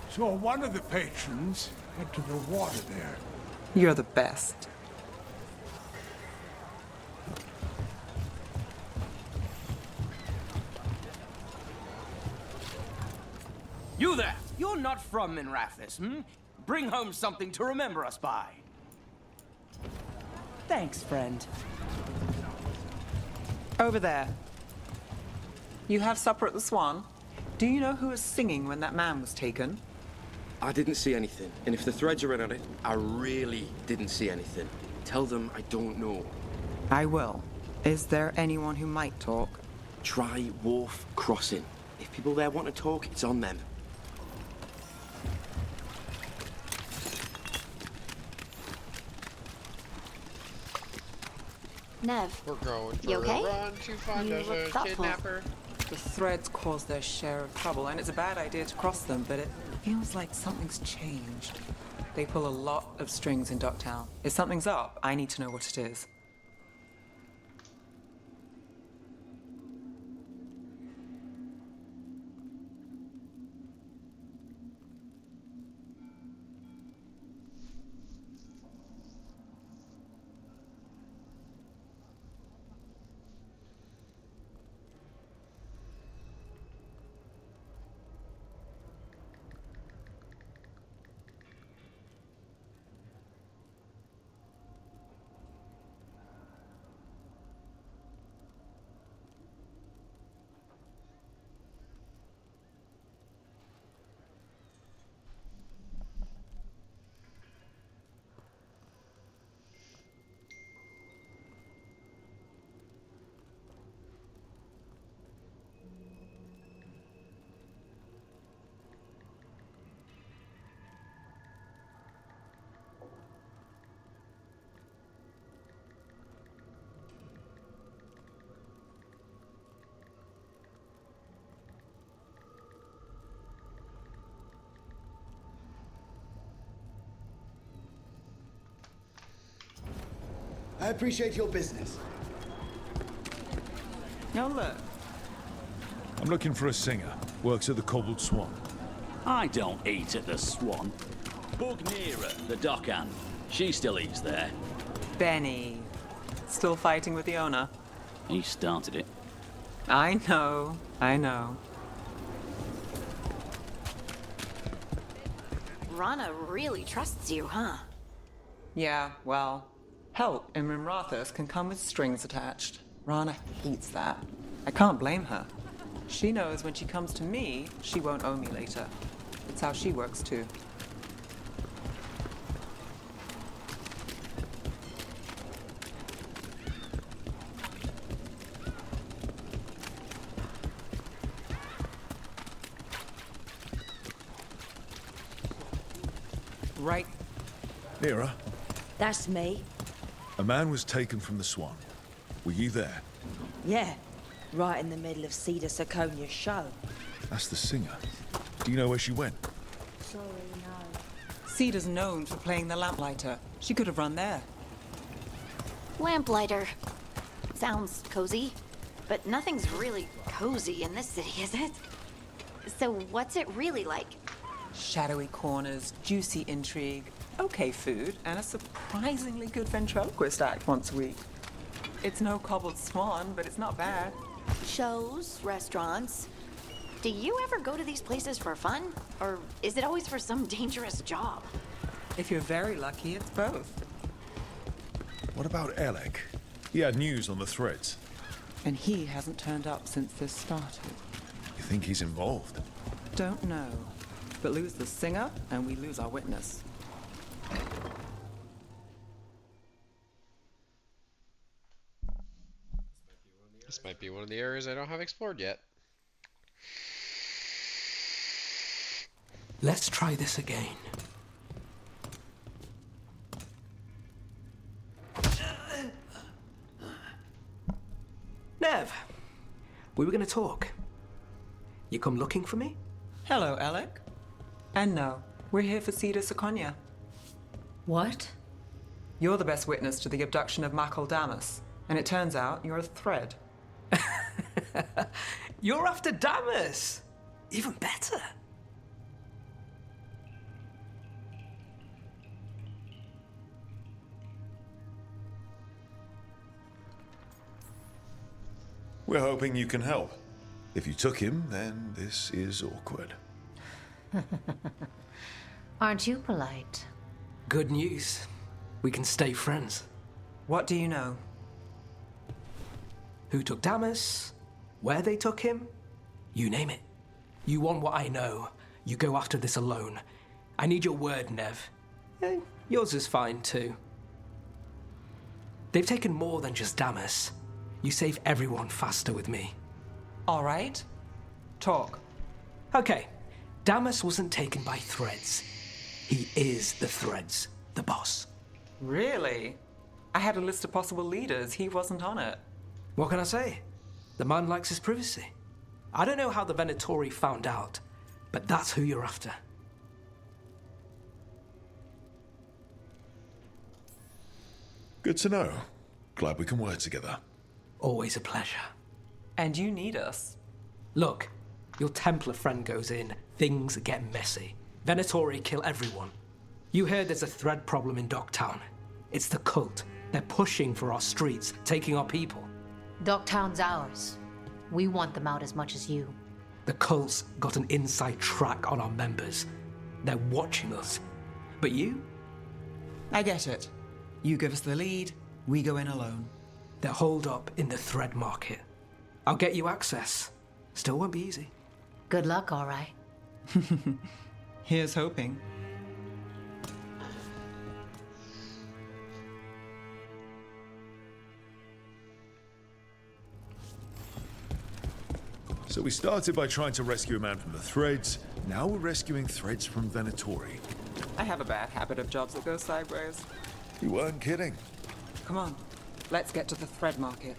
Saw one of the patrons head to the water there. You're the best. You there! You're not from Minrathis, hmm? Bring home something to remember us by. Thanks, friend. Over there. You have supper at the Swan? Do you know who was singing when that man was taken? I didn't see anything, and if the threads are in on it, I really didn't see anything. Tell them I don't know. I will. Is there anyone who might talk? Try Wharf Crossing. If people there want to talk, it's on them. Nev, We're going for you okay? a run to find You a look thoughtful. kidnapper. The threads cause their share of trouble, and it's a bad idea to cross them, but it feels like something's changed. They pull a lot of strings in Docktown. If something's up, I need to know what it is. I appreciate your business. Now look. I'm looking for a singer. Works at the Cobbled Swan. I don't eat at the Swan. Bugnira, the dockhand. She still eats there. Benny. Still fighting with the owner? He started it. I know. I know. Rana really trusts you, huh? Yeah, well, help in Minrathis can come with strings attached. Rana hates that. I can't blame her. She knows when she comes to me, she won't owe me later. It's how she works too. Right. Nira, That's me. a man was taken from the Swan. Were you there? Yeah. Right in the middle of Cedar Siconia's show. That's the singer. Do you know where she went? Sorry, no. Cedar's known for playing the lamplighter. She could have run there. Lamplighter. Sounds cozy, but nothing's really cozy in this city, is it? So what's it really like? Shadowy corners, juicy intrigue, okay food, and a surprisingly good ventriloquist act once a week. It's no Cobbled Swan, but it's not bad. Shows, restaurants. Do you ever go to these places for fun? Or is it always for some dangerous job? If you're very lucky, it's both. What about Alec? He had news on the threads. And he hasn't turned up since this started. You think he's involved? Don't know. But lose the singer, and we lose our witness. This might be one of the areas I don't have explored yet. Let's try this again. Nev, we were going to talk. You come looking for me? Hello, Alec. And no, we're here for Cedar Seconia. What? You're the best witness to the abduction of Makal Damas, and it turns out you're a thread. You're after Damas! Even better. We're hoping you can help. If you took him, then this is awkward. Aren't you polite? Good news. We can stay friends. What do you know? Who took Damas? Where they took him? You name it. You want what I know. You go after this alone. I need your word, Nev. Yours is fine, too. They've taken more than just Damas. You save everyone faster with me. All right. Talk. Okay. Damas wasn't taken by threads. He is the threads, the boss. Really? I had a list of possible leaders. He wasn't on it. What can I say? The man likes his privacy. I don't know how the Venatori found out, but that's who you're after. Good to know. Glad we can work together. Always a pleasure. And you need us. Look, your Templar friend goes in, things get messy. Venatori kill everyone. You heard there's a thread problem in Docktown. It's the cult. They're pushing for our streets, taking our people. Docktown's ours. We want them out as much as you. The cult's got an inside track on our members. They're watching us. But you? I get it. You give us the lead, we go in alone. They're holed up in the thread market. I'll get you access. Still won't be easy. Good luck, all right. Here's hoping. So we started by trying to rescue a man from the threads. Now we're rescuing threads from Venatori. I have a bad habit of jobs that go sideways. You weren't kidding. Come on, let's get to the thread market.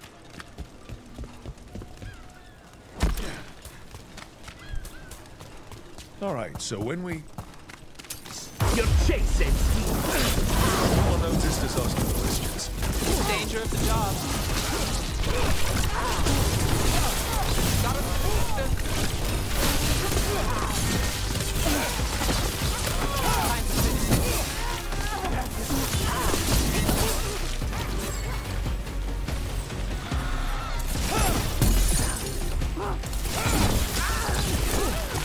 All right, so when we... You're chasing! No one noticed us asking questions. The danger of the job.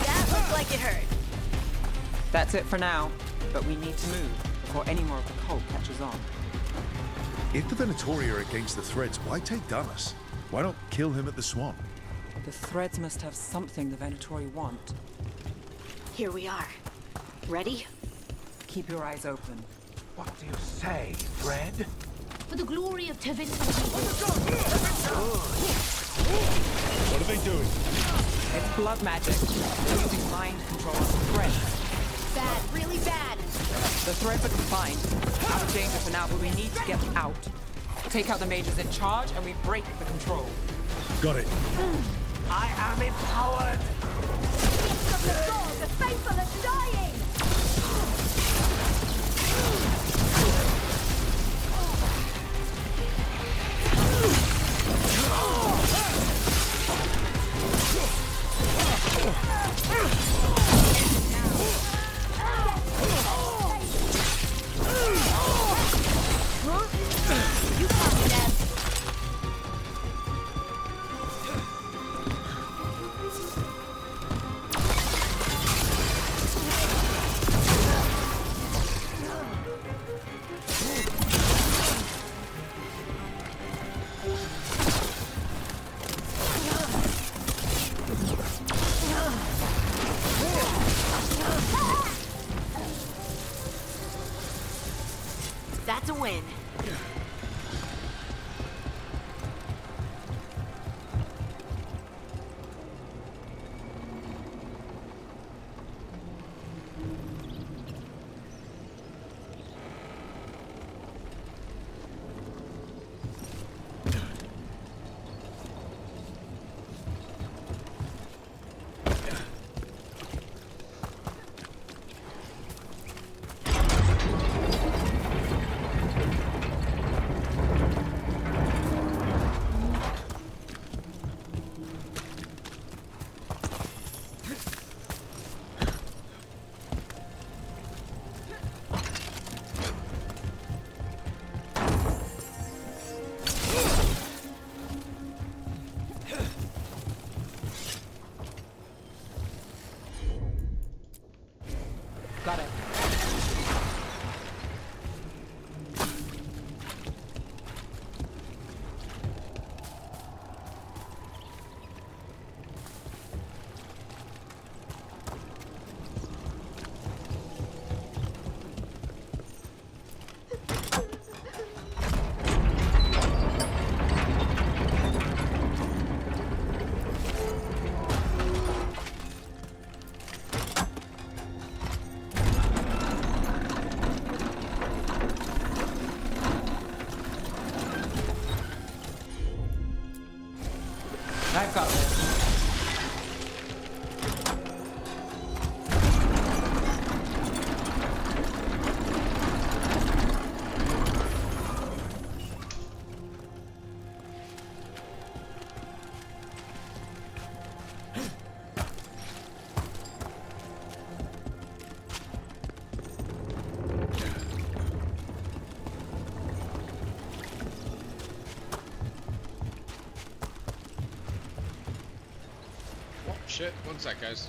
That looked like it hurt. That's it for now, but we need to move before any more of the cult catches on. If the Venatori are against the threads, why take Damas? Why not kill him at the Swan? The threads must have something the Venatori want. Here we are. Ready? Keep your eyes open. What do you say, Thread? For the glory of Tevinter. What are they doing? It's blood magic. They're using mind control of the threads. Bad, really bad. The threads are confined. Out of danger for now, but we need to get them out. Take out the mages in charge, and we break the control. Got it. I am empowered! Of the gods, the faithful are dying! You got it, Ned. Got it. I've got this. Shit, one sec, guys.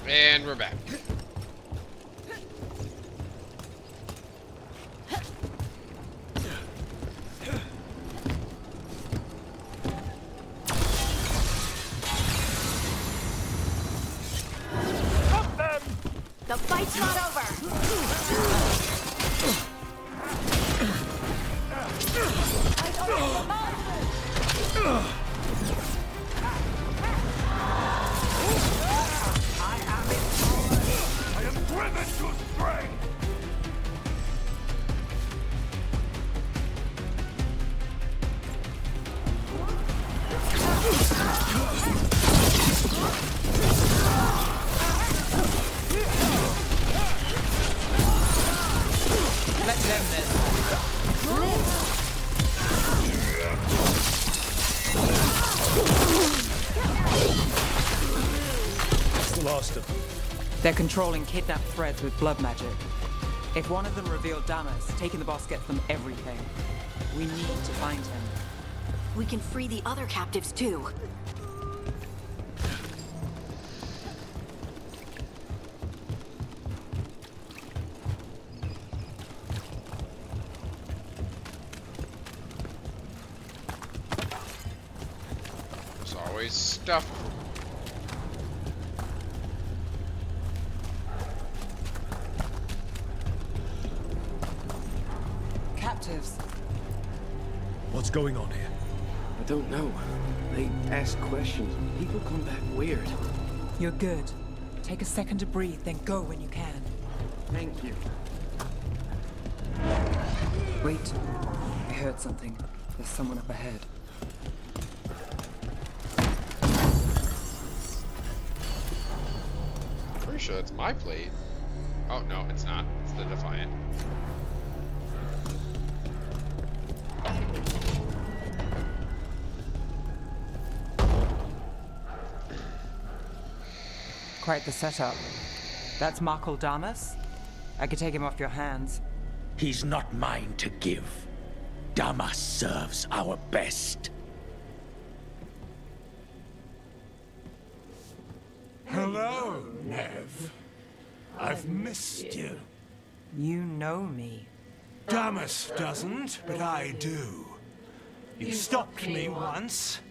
And we're back. The fight's not over. They're controlling kidnapped threads with blood magic. If one of them revealed Damas, taking the boss gets them everything. We need to find him. We can free the other captives too. There's always stuff. Captives. What's going on here? I don't know. They ask questions. People come back weird. You're good. Take a second to breathe, then go when you can. Thank you. Wait. I heard something. There's someone up ahead. Pretty sure that's my plate. Oh, no, it's not. It's the Defiant. Quite the setup. That's Markle Damas? I could take him off your hands. He's not mine to give. Damas serves our best. Hello, Nev. I've missed you. You know me. Damas doesn't, but I do. You stopped me once,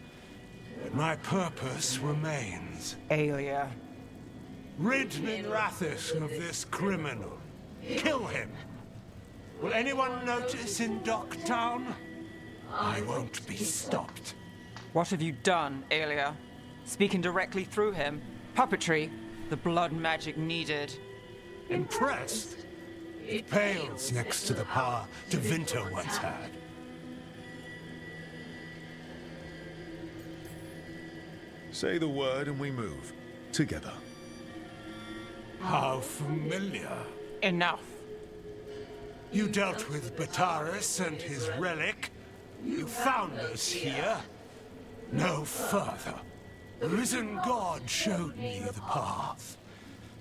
but my purpose remains. Aelia. Rid Minrathous of this criminal. Kill him. Will anyone notice in Docktown? I won't be stopped. What have you done, Aelia? Speaking directly through him? Puppetry? The blood magic needed. Impressed? It pales next to the power Tevinter once had. Say the word and we move. Together. How familiar. Enough. You dealt with Bataris and his relic. You found us here. No further. The risen God showed me the path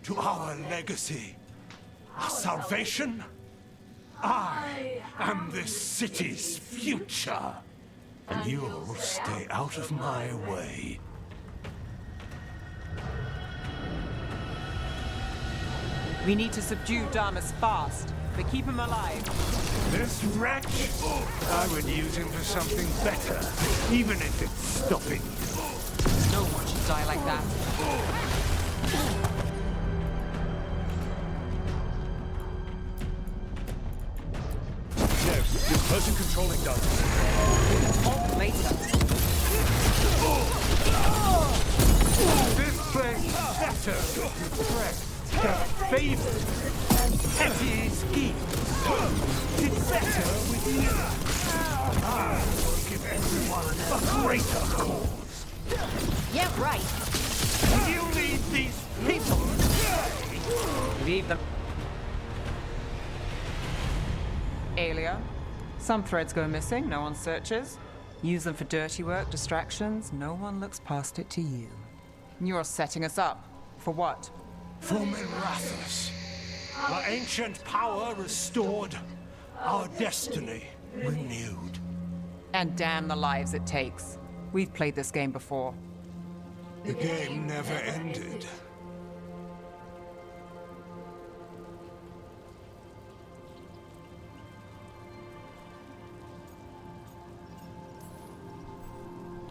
to our legacy, our salvation. I am this city's future, and you'll stay out of my way. We need to subdue Damas fast, but keep him alive. This wretch? I would use him for something better, even if it's stopping you. No one should die like that. Nev, this person controlling Damas. Talk later. This place better with threat, favor, petty schemes. It's better with you. I will give everyone a greater cause. Yeah, right. You lead these people. Leave them. Aelia, some threads go missing, no one searches. Use them for dirty work, distractions, no one looks past it to you. You're setting us up. For what? For Minrathous. Our ancient power restored, our destiny renewed. And damn the lives it takes. We've played this game before. The game never ended.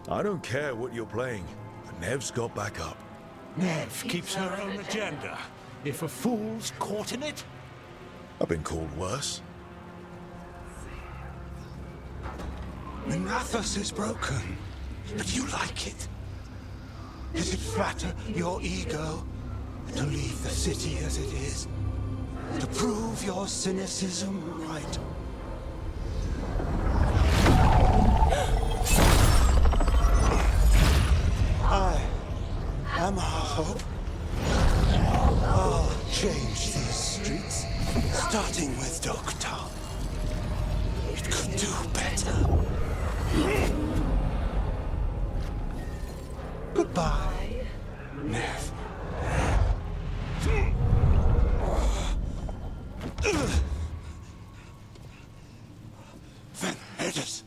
I don't care what you're playing, but Nev's got back up. Nev keeps her own agenda. If a fool's caught in it, I've been called worse. Minrathous is broken, but you like it. Does it flatter your ego to leave the city as it is? To prove your cynicism right? I am our hope. I'll change these streets, starting with Dogtown. It could do better. Goodbye, Nev. Van Herders.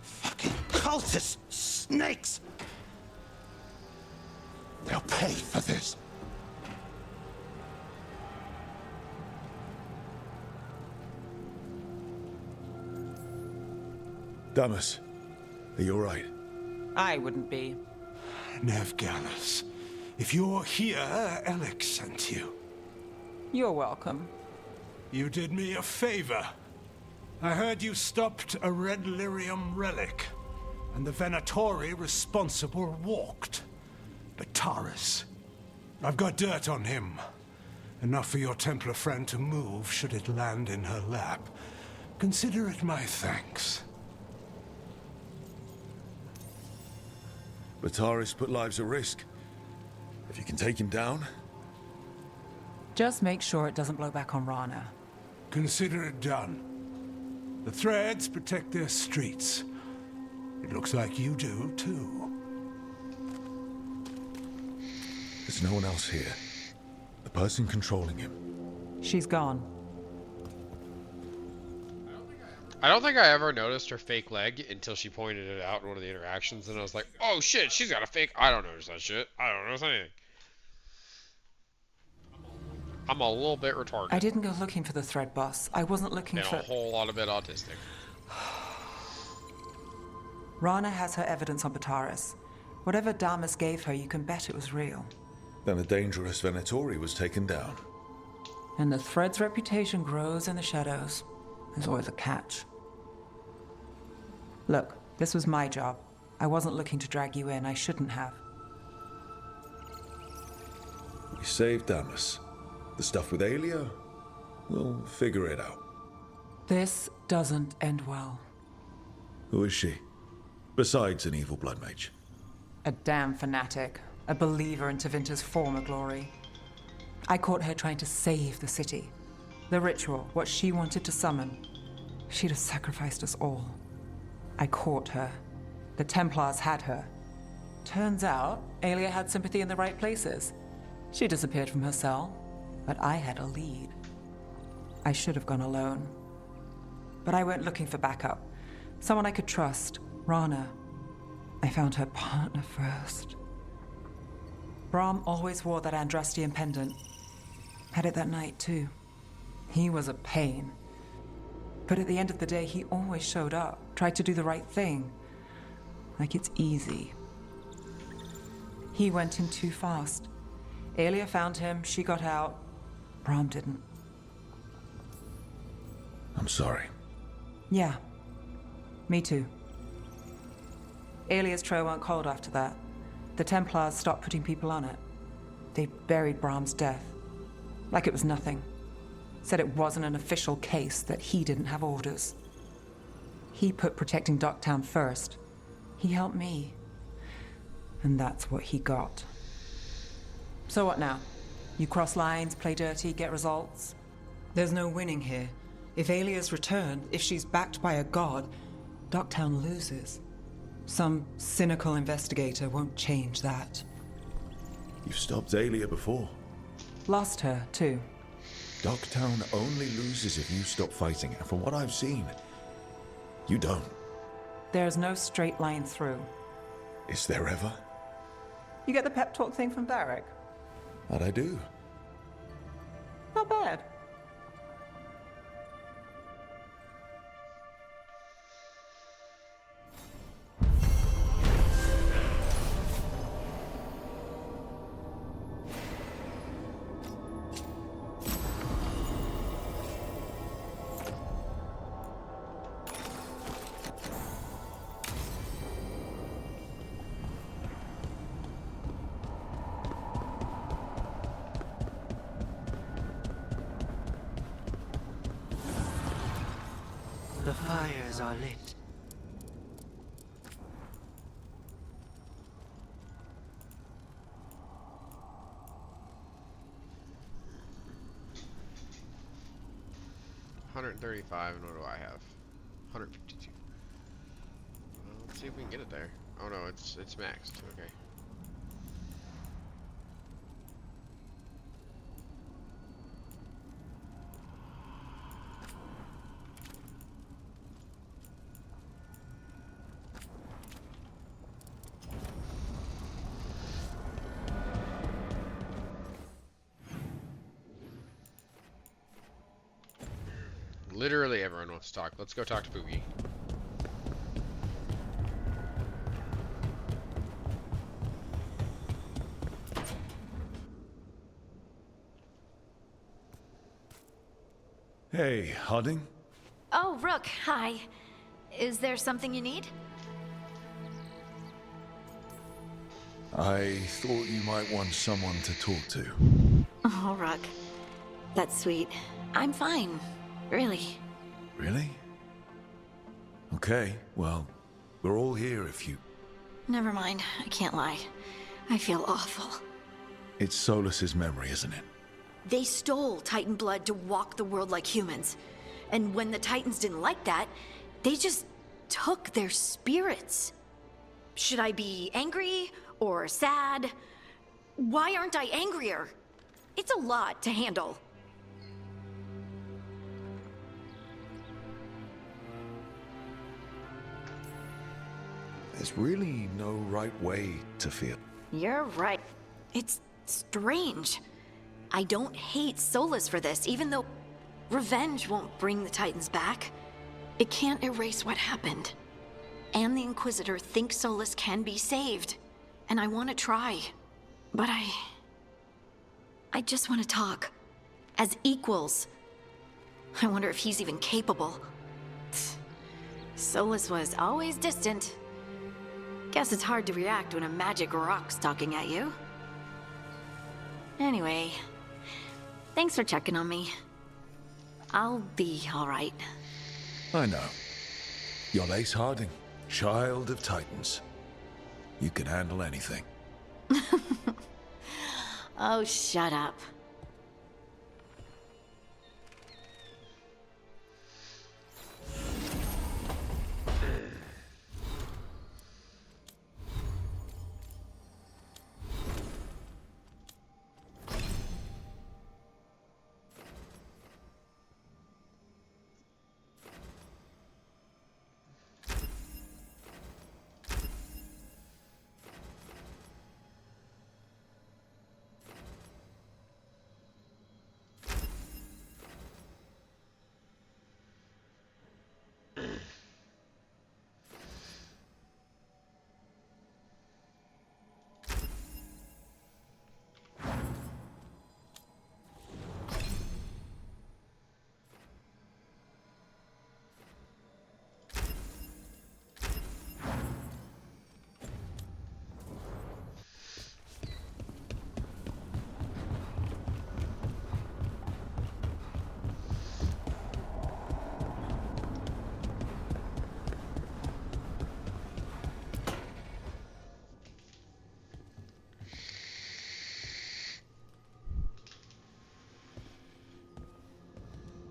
Fucking cultist snakes. They'll pay for this. Damas, are you alright? I wouldn't be. Nev Gallus, if you're here, Alex sent you. You're welcome. You did me a favor. I heard you stopped a red lyrium relic, and the Venatori responsible walked. Bataris. I've got dirt on him. Enough for your Templar friend to move should it land in her lap. Consider it my thanks. Bataris put lives at risk. If you can take him down... Just make sure it doesn't blow back on Rana. Consider it done. The Threads protect their streets. It looks like you do, too. There's no one else here. The person controlling him. She's gone. I don't think I ever noticed her fake leg until she pointed it out in one of the interactions, and I was like, oh shit, she's got a fake... I don't notice that shit. I don't notice anything. I'm a little bit retarded. I didn't go looking for the thread boss. I wasn't looking for... a whole lot of bit autistic. Rana has her evidence on Bataris. Whatever Damas gave her, you can bet it was real. Then a dangerous Venatori was taken down. And the thread's reputation grows in the shadows. There's always a catch. Look, this was my job. I wasn't looking to drag you in. I shouldn't have. We saved Damas. The stuff with Aelia? We'll figure it out. This doesn't end well. Who is she? Besides an evil blood mage. A damn fanatic. a believer in Tevinter's former glory. I caught her trying to save the city. The ritual, what she wanted to summon. She'd have sacrificed us all. I caught her. The Templars had her. Turns out, Aelia had sympathy in the right places. She disappeared from her cell, but I had a lead. I should have gone alone. But I went looking for backup. Someone I could trust, Rana. I found her partner first. Brahm always wore that Andrastian pendant. Had it that night, too. He was a pain. But at the end of the day, he always showed up, tried to do the right thing. Like it's easy. He went in too fast. Aelia found him, she got out. Brahm didn't. I'm sorry. Yeah. Me too. Aelia's trail went cold after that. The Templars stopped putting people on it. They buried Brahm's death. Like it was nothing. Said it wasn't an official case, that he didn't have orders. He put protecting Docktown first. He helped me. And that's what he got. So what now? You cross lines, play dirty, get results? There's no winning here. If Aelia's returned, if she's backed by a god, Docktown loses. Some cynical investigator won't change that. You've stopped Aelia before. Lost her, too. Docktown only loses if you stop fighting, and from what I've seen, you don't. There's no straight line through. Is there ever? You get the pep talk thing from Barrick? That I do. Not bad. The fires are lit. $135, and what do I have? 152. Well, let's see if we can get it there. Oh no, it's maxed. Okay. Literally everyone wants to talk. Let's go talk to Boogie. Hey, Harding? Oh, Rook, hi. Is there something you need? I thought you might want someone to talk to. Oh, Rook. That's sweet. I'm fine. Really. Really? Okay, well, we're all here if you... Never mind. I can't lie. I feel awful. It's Solas's memory, isn't it? They stole Titan blood to walk the world like humans. And when the Titans didn't like that, they just took their spirits. Should I be angry or sad? Why aren't I angrier? It's a lot to handle. There's really no right way to feel. You're right. It's strange. I don't hate Solas for this, even though revenge won't bring the Titans back. It can't erase what happened. And the Inquisitor thinks Solas can be saved. And I want to try. But I just want to talk. As equals. I wonder if he's even capable. Solas was always distant. Guess it's hard to react when a magic rock's talking at you. Anyway, thanks for checking on me. I'll be alright. I know. You're Ace Harding, child of Titans. You can handle anything. Oh, shut up.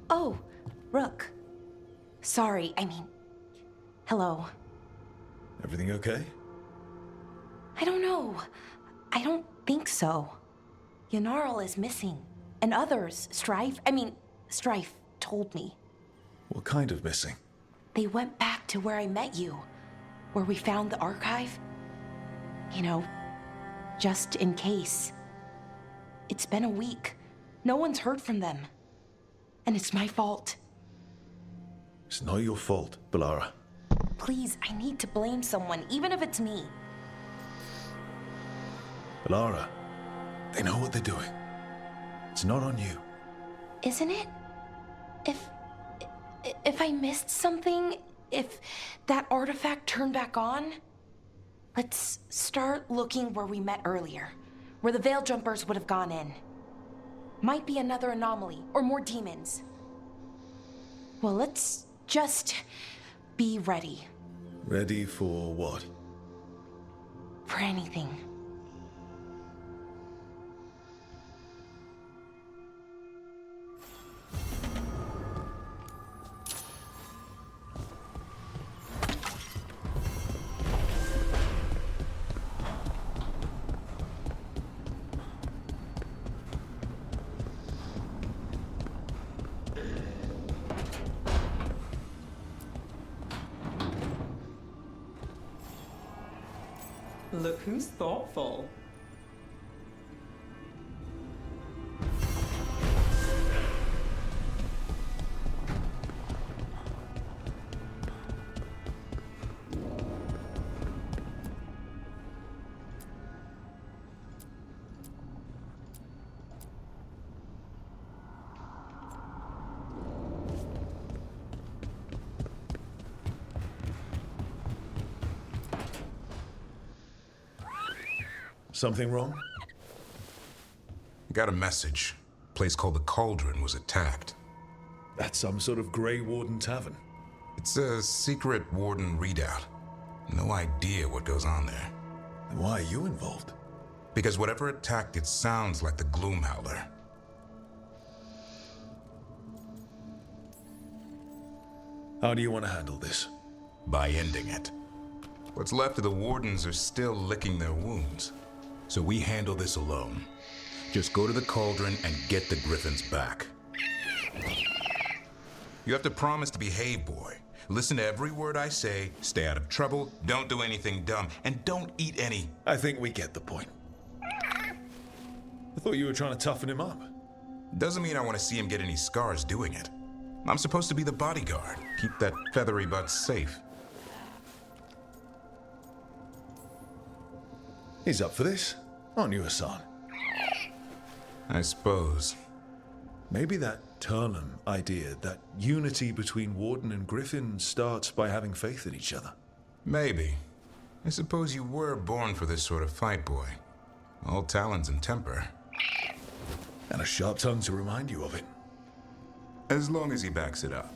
Oh, Rook. Sorry, I mean... Hello. Everything okay? I don't know. I don't think so. Ynnarl is missing. And others, Strife told me. What kind of missing? They went back to where I met you. Where we found the archive. You know, just in case. It's been a week. No one's heard from them. And it's my fault. It's not your fault, Bellara. Please, I need to blame someone, even if it's me. Bellara, they know what they're doing. It's not on you. Isn't it? If I missed something, if that artifact turned back on, let's start looking where we met earlier, where the Veil Jumpers would have gone in. Might be another anomaly, or more demons. Well, let's just be ready. Ready for what? For anything. Look who's thoughtful. Something wrong? Got a message. A place called the Cauldron was attacked. That's some sort of Grey Warden tavern. It's a secret Warden readout. No idea what goes on there. Then why are you involved? Because whatever attacked it sounds like the Gloomhowler. How do you want to handle this? By ending it. What's left of the Wardens are still licking their wounds. So we handle this alone. Just go to the Cauldron and get the Griffins back. You have to promise to behave, boy. Listen to every word I say, stay out of trouble, don't do anything dumb, and don't eat any... I think we get the point. I thought you were trying to toughen him up. Doesn't mean I want to see him get any scars doing it. I'm supposed to be the bodyguard, keep that feathery butt safe. He's up for this, aren't you, Hassan? I suppose. Maybe that Turnham idea, that unity between Warden and Griffin starts by having faith in each other. Maybe. I suppose you were born for this sort of fight, boy. All talons and temper. And a sharp tongue to remind you of it. As long as he backs it up.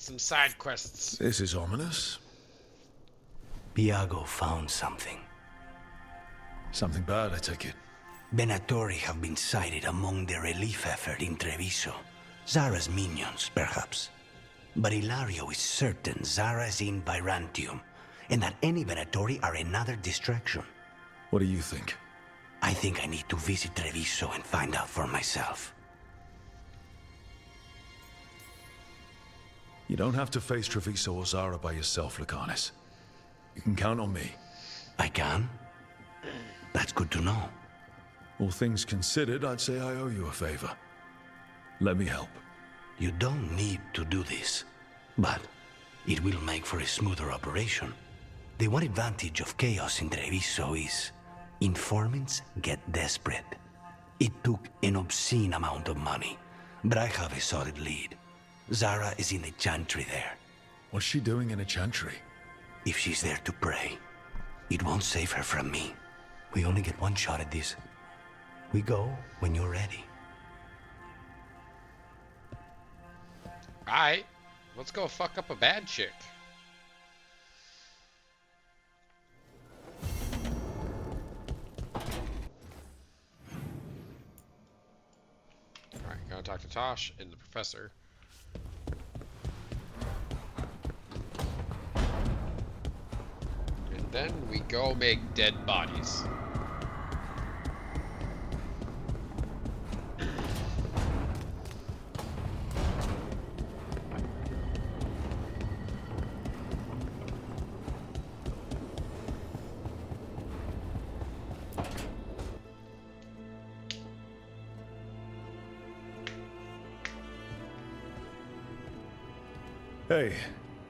some side quests. This is ominous. Biago found something. Something bad, I take it. Venatori have been sighted among the relief effort in Treviso. Zara's minions, perhaps. But Ilario is certain Zara is in Byrantium, and that any Venatori are another distraction. What do you think? I think I need to visit Treviso and find out for myself. You don't have to face Treviso or Zara by yourself, Lucanus. You can count on me. I can? That's good to know. All things considered, I'd say I owe you a favor. Let me help. You don't need to do this, but it will make for a smoother operation. The one advantage of chaos in Treviso is informants get desperate. It took an obscene amount of money, but I have a solid lead. Zara is in the chantry there. What's she doing in a chantry? If she's there to pray, it won't save her from me. We only get one shot at this. We go when you're ready. Alright, let's go fuck up a bad chick. Alright, gotta talk to Tosh and the professor. And then we go make dead bodies. Hey,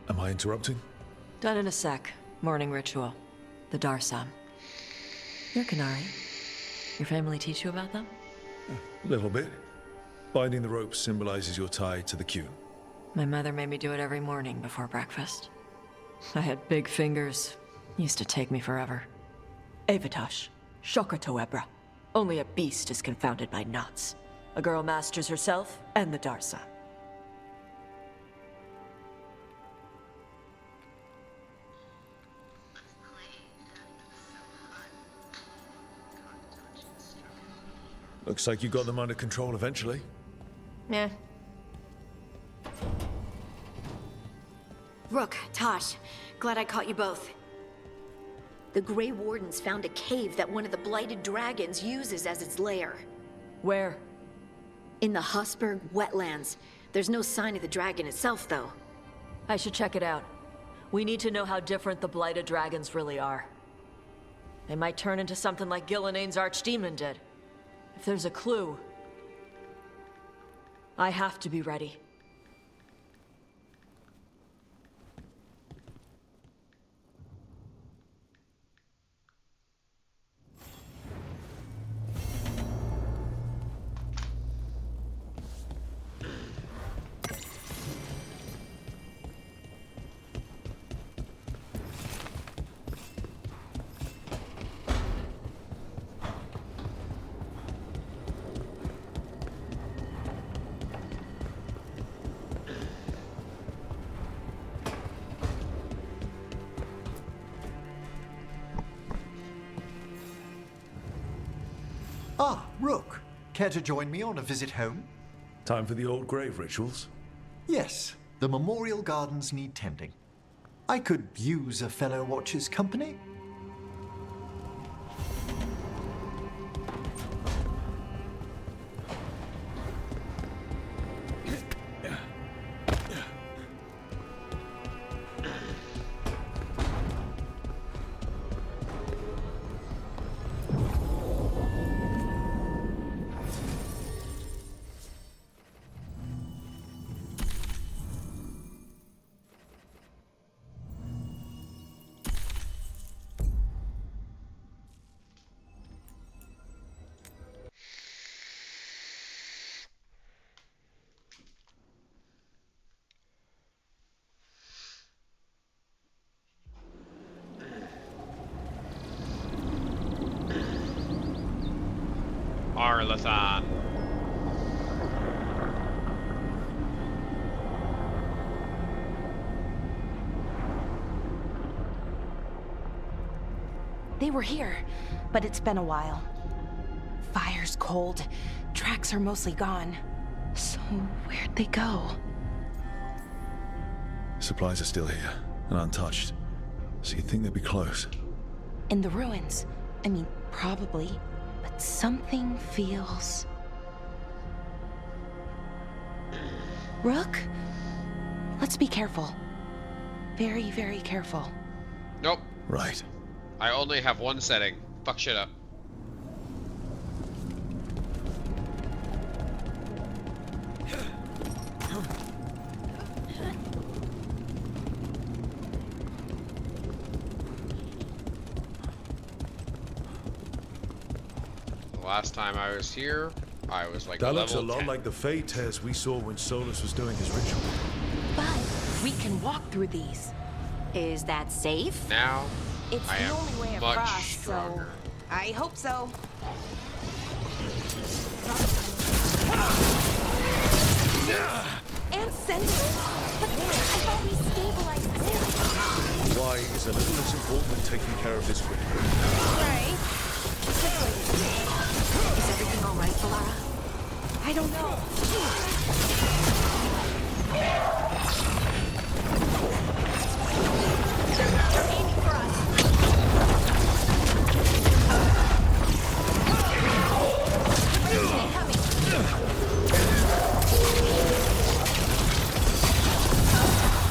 am I interrupting? Done in a sec. Morning ritual. The Darsam. You're Canary. Your family teach you about them? A little bit. Binding the rope symbolizes your tie to the Qun. My mother made me do it every morning before breakfast. I had big fingers. Used to take me forever. Avatosh. Shocker Toebra. Only a beast is confounded by knots. A girl masters herself and the Darsam. Looks like you got them under control eventually. Yeah. Rook, Tosh, glad I caught you both. The Grey Wardens found a cave that one of the Blighted Dragons uses as its lair. Where? In the Husberg wetlands. There's no sign of the dragon itself, though. I should check it out. We need to know how different the Blighted Dragons really are. They might turn into something like Gillenane's Archdemon did. If there's a clue, I have to be ready. Ah, Rook. Care to join me on a visit home? Time for the old grave rituals? Yes, the memorial gardens need tending. I could use a fellow watcher's company. They were here, but it's been a while. Fire's cold. Tracks are mostly gone. So where'd they go? Supplies are still here, and untouched. So you'd think they'd be close. In the ruins. I mean, probably. But something feels... Rook? Let's be careful. Very, very careful. Nope. Right. I only have one setting. Fuck shit up. The last time I was here, I was like That level looks a lot 10. like the Fey tears we saw when Solus was doing his ritual. But we can walk through these. Is that safe? Now, It's I the am only way much across, stronger. so I hope so. And send it. But I thought we stabilized this. Why is a little less important than taking care of this quickly? Right. Is everything all right, Valara? I don't know. Aiming for us.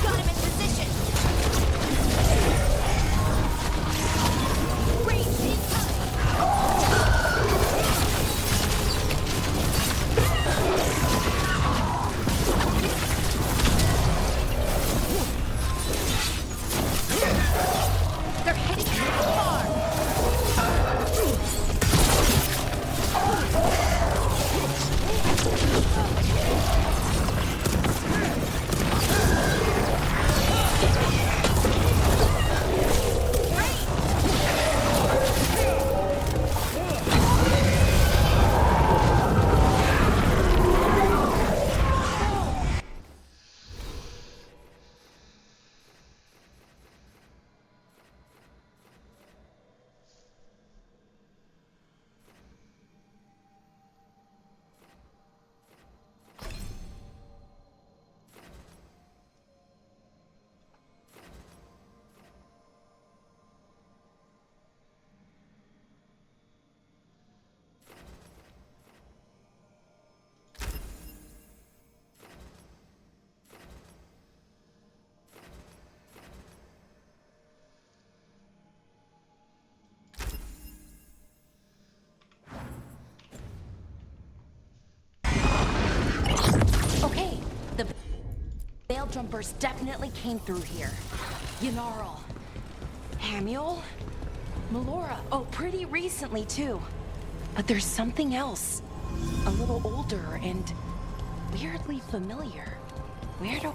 Got him in position. Range They're heading too far. Okay, the Veil Jumpers definitely came through here. Yanarl, Hamuel, Melora. Oh, pretty recently too. But there's something else. A little older and weirdly familiar. Where do...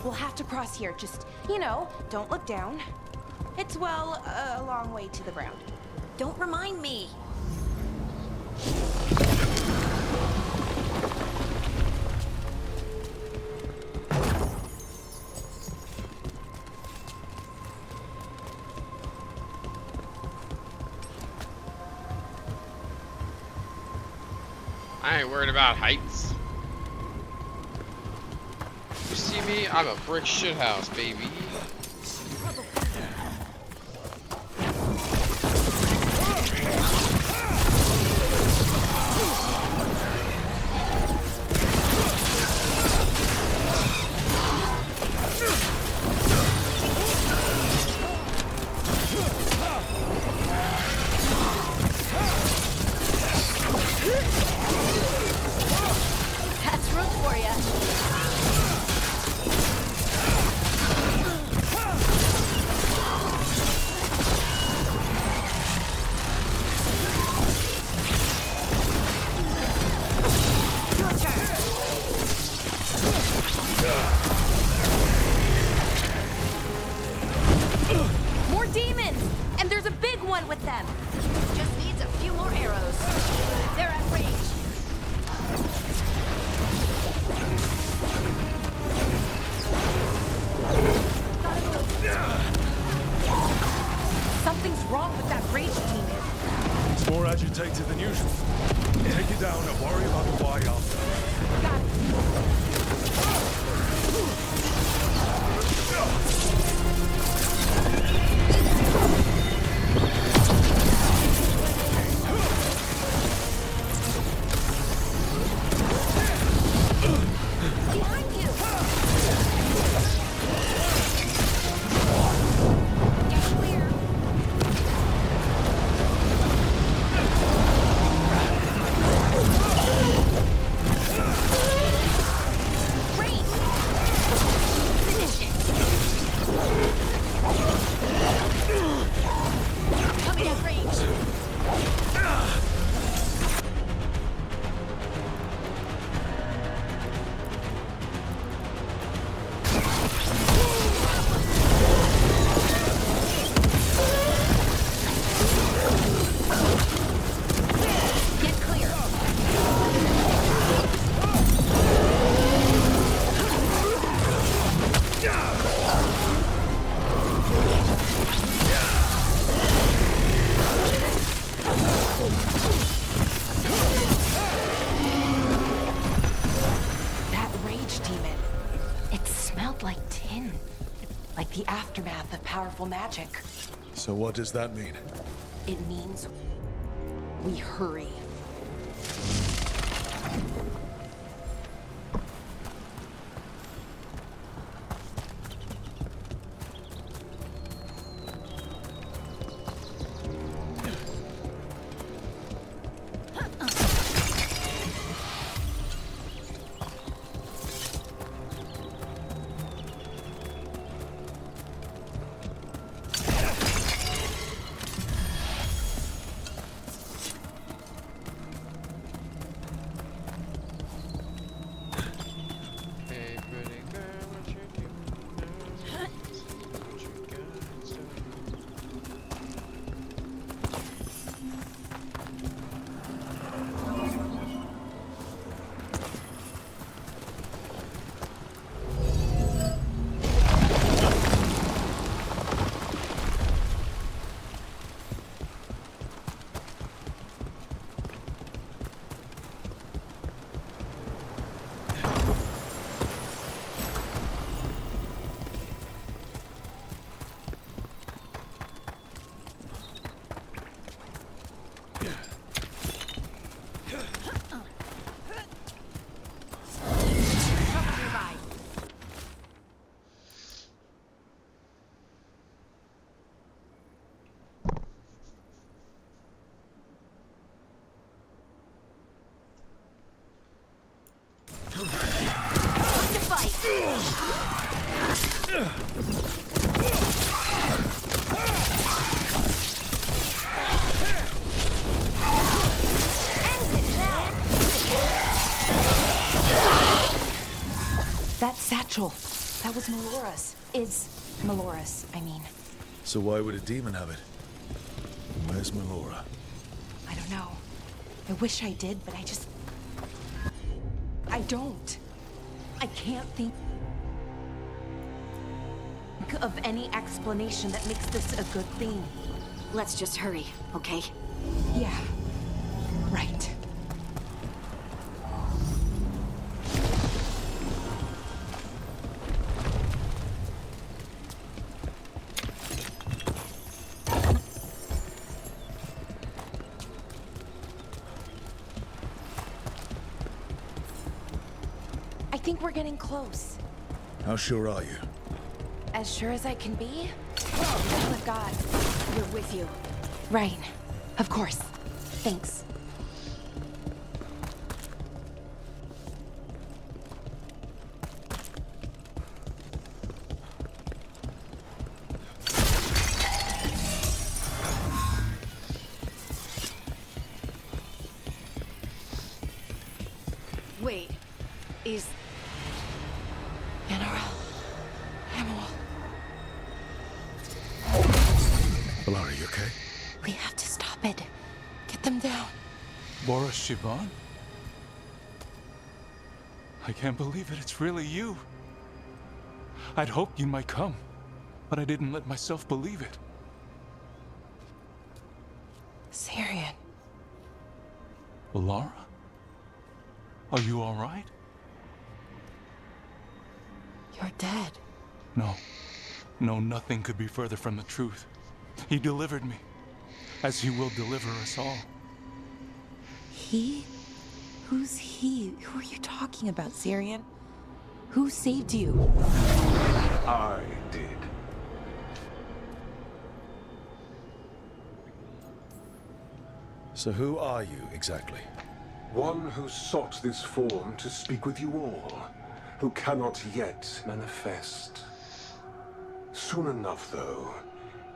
We'll have to cross here. Just, you know, don't look down. It's, well, a long way to the ground. Don't remind me. I ain't worried about heights. You see me? I'm a brick shithouse, baby. That's room for ya. Your turn. More demons! And there's a big one with them. Just needs a few more arrows. They're at range. Something's wrong with that rage demon. It's more agitated than usual. Take it down and worry about the why after. Got Behind you! Get clear! Great! Finish it! Coming at range! Get clear! That rage demon. It smelled like tin. Like the aftermath of powerful magic. So what does that mean? It means we hurry. Hey, pretty girl, what you doing now? What you guys doing? Time to fight! That satchel. That was Melora's. Is Melora's, I mean. So why would a demon have it? Where's Melora? I don't know. I wish I did, but I don't. I can't think of any explanation that makes this a good thing. Let's just hurry, okay? Yeah. Right. I think we're getting close. How sure are you? As sure as I can be. Oh my God. We're with you. Right. Of course. Thanks. Wait. Is... Valara, you okay? We have to stop it. Get them down. Boris Shivan? I can't believe it. It's really you. I'd hoped you might come, but I didn't let myself believe it. Syrian. Lara? Are you all right? You're dead. No. No, nothing could be further from the truth. He delivered me, as he will deliver us all. He? Who's he? Who are you talking about, Syrian? Who saved you? I did. So who are you, exactly? One who sought this form to speak with you all, who cannot yet manifest. Soon enough, though,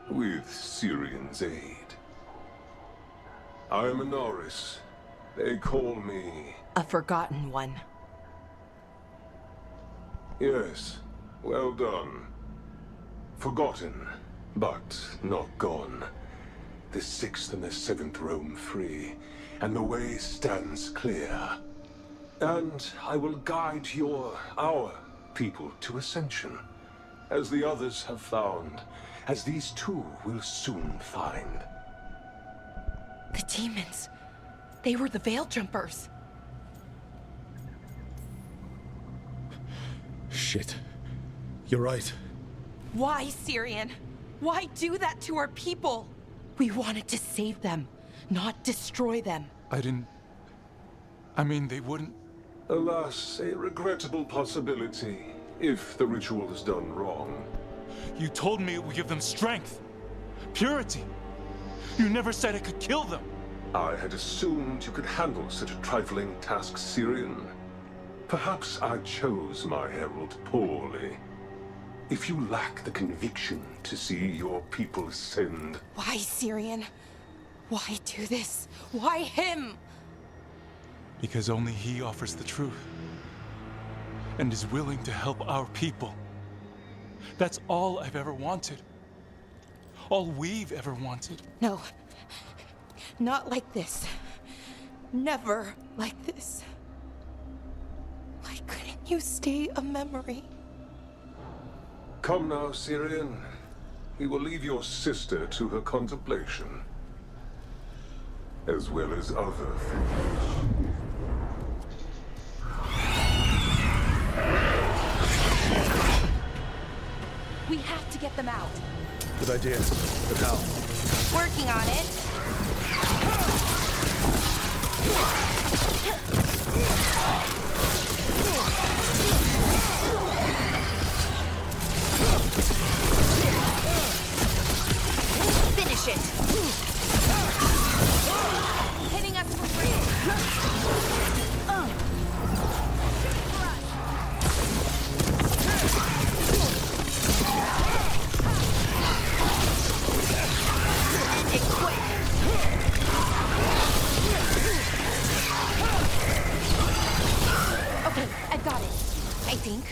with Syrian's aid. I am Anaris. They call me... A forgotten one. Yes, well done. Forgotten, but not gone. The 6th and the 7th roam free, and the way stands clear. And I will guide our people to ascension, as the others have found, as these two will soon find. The demons. They were the Veil Jumpers. Shit. You're right. Why, Syrian? Why do that to our people? We wanted to save them, not destroy them. I mean, they wouldn't... Alas, a regrettable possibility, if the ritual is done wrong. You told me it would give them strength, purity. You never said it could kill them. I had assumed you could handle such a trifling task, Syrian. Perhaps I chose my herald poorly. If you lack the conviction to see your people ascend... Why, Syrian? Why do this? Why him? Because only he offers the truth. And is willing to help our people. That's all I've ever wanted. All we've ever wanted. No. Not like this. Never like this. Why couldn't you stay a memory? Come now, Syrian. We will leave your sister to her contemplation. As well as other things. We have to get them out. Good idea. But how? Working on it. Finish it. Hitting us for free. End it quick. Okay, I've got it. I think.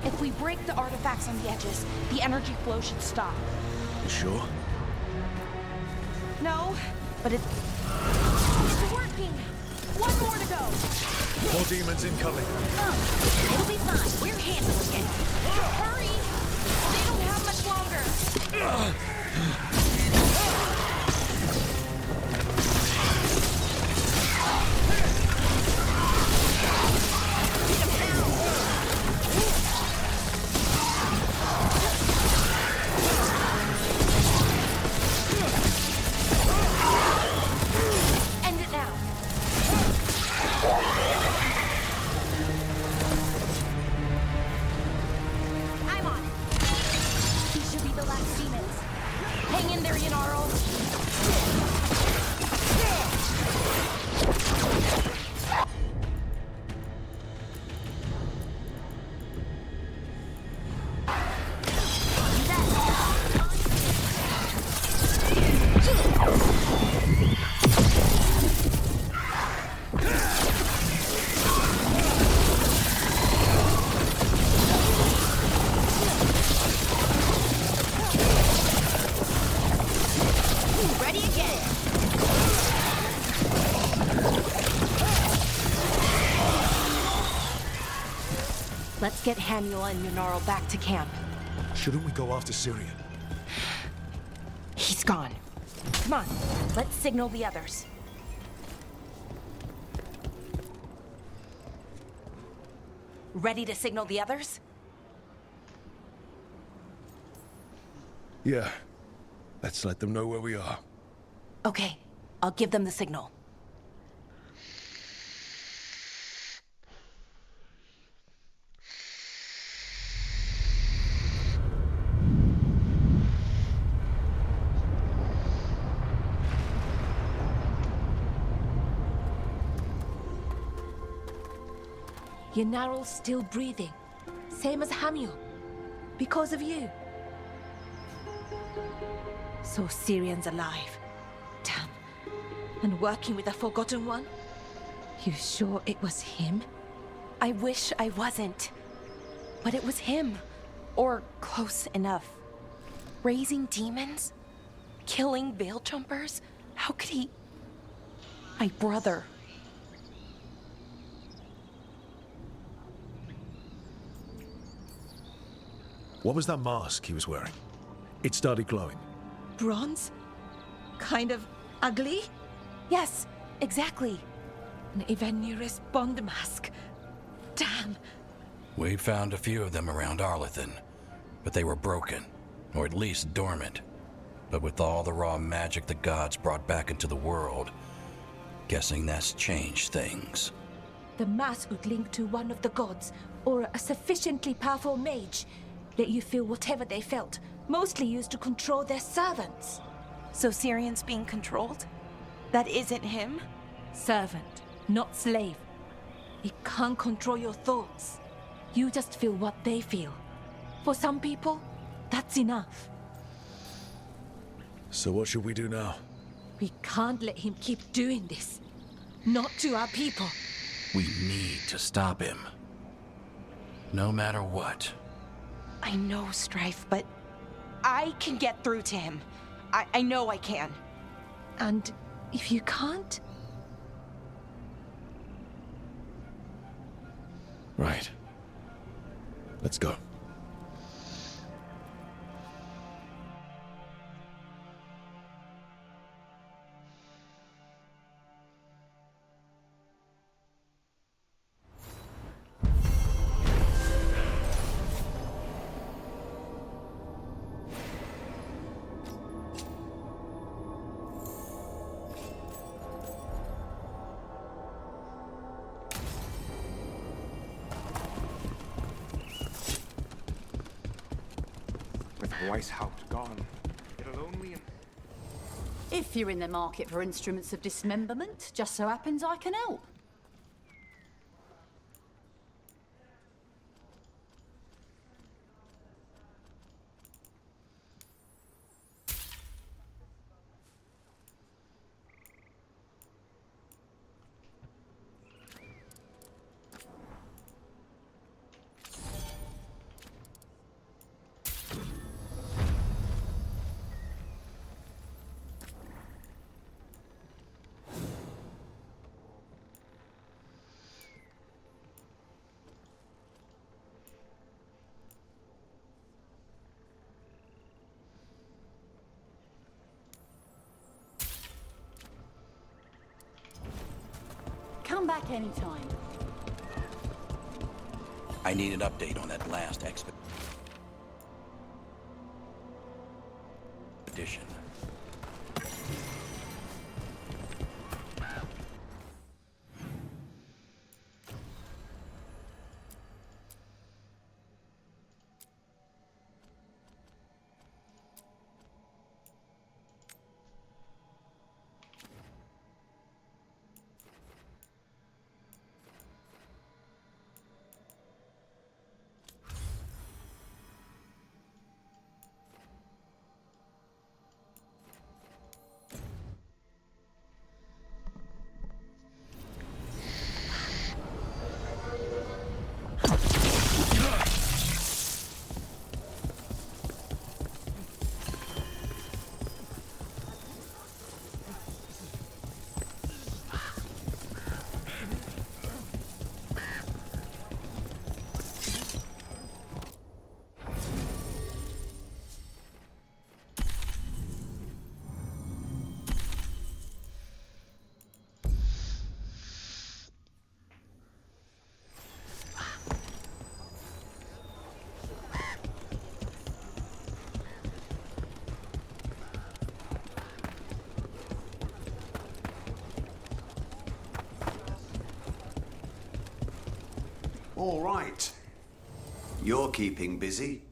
If we break the artifacts on the edges, the energy flow should stop. You sure? No, but it's working. One more to go. More demons incoming. It'll be fine. We're handling it. Hurry! They don't have much longer. End it now. I'm on it. These should be the last demons. Hang in there, Yanarl. Ready again. Let's get Hamula and Yanarl back to camp. Shouldn't we go after Syrian? He's gone. Come on, let's signal the others. Ready to signal the others? Yeah. Let's let them know where we are. Okay, I'll give them the signal. Yanaral's still breathing. Same as Hamiel. Because of you. So Syrian's alive. Damn. And working with the Forgotten One? You sure it was him? I wish I wasn't. But it was him. Or close enough. Raising demons? Killing veil jumpers? How could he... My brother. What was that mask he was wearing? It started glowing. Bronze? Kind of ugly? Yes, exactly. An Evenurus Bond mask. Damn. We found a few of them around Arlethan, but they were broken, or at least dormant. But with all the raw magic the gods brought back into the world, guessing that's changed things. The mask would link to one of the gods, or a sufficiently powerful mage. Let you feel whatever they felt, mostly used to control their servants. So Syrian's being controlled? That isn't him? Servant, not slave. It can't control your thoughts. You just feel what they feel. For some people, that's enough. So what should we do now? We can't let him keep doing this. Not to our people. We need to stop him. No matter what. I know, Strife, but I can get through to him. I know I can. And if you can't... Right. Let's go. With Weishaupt gone, it'll only... If you're in the market for instruments of dismemberment, just so happens I can help. Come back anytime. I need an update on that last expedition. All right. You're keeping busy.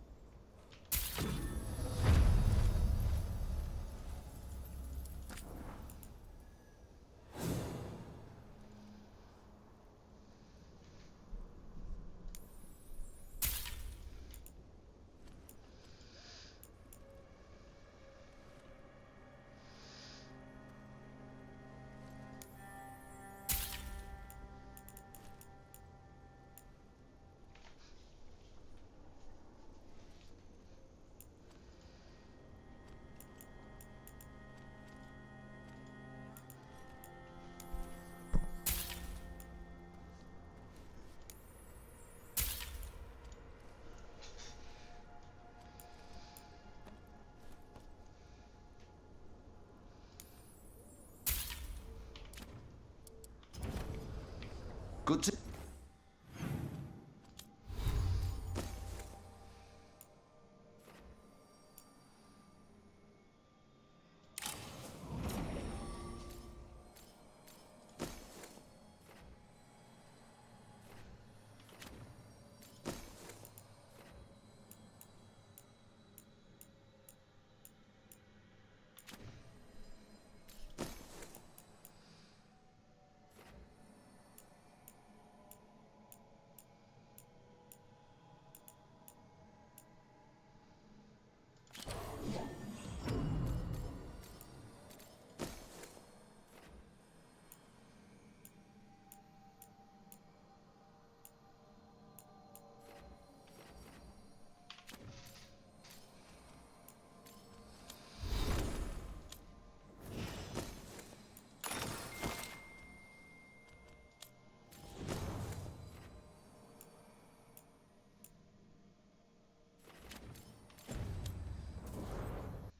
Good to...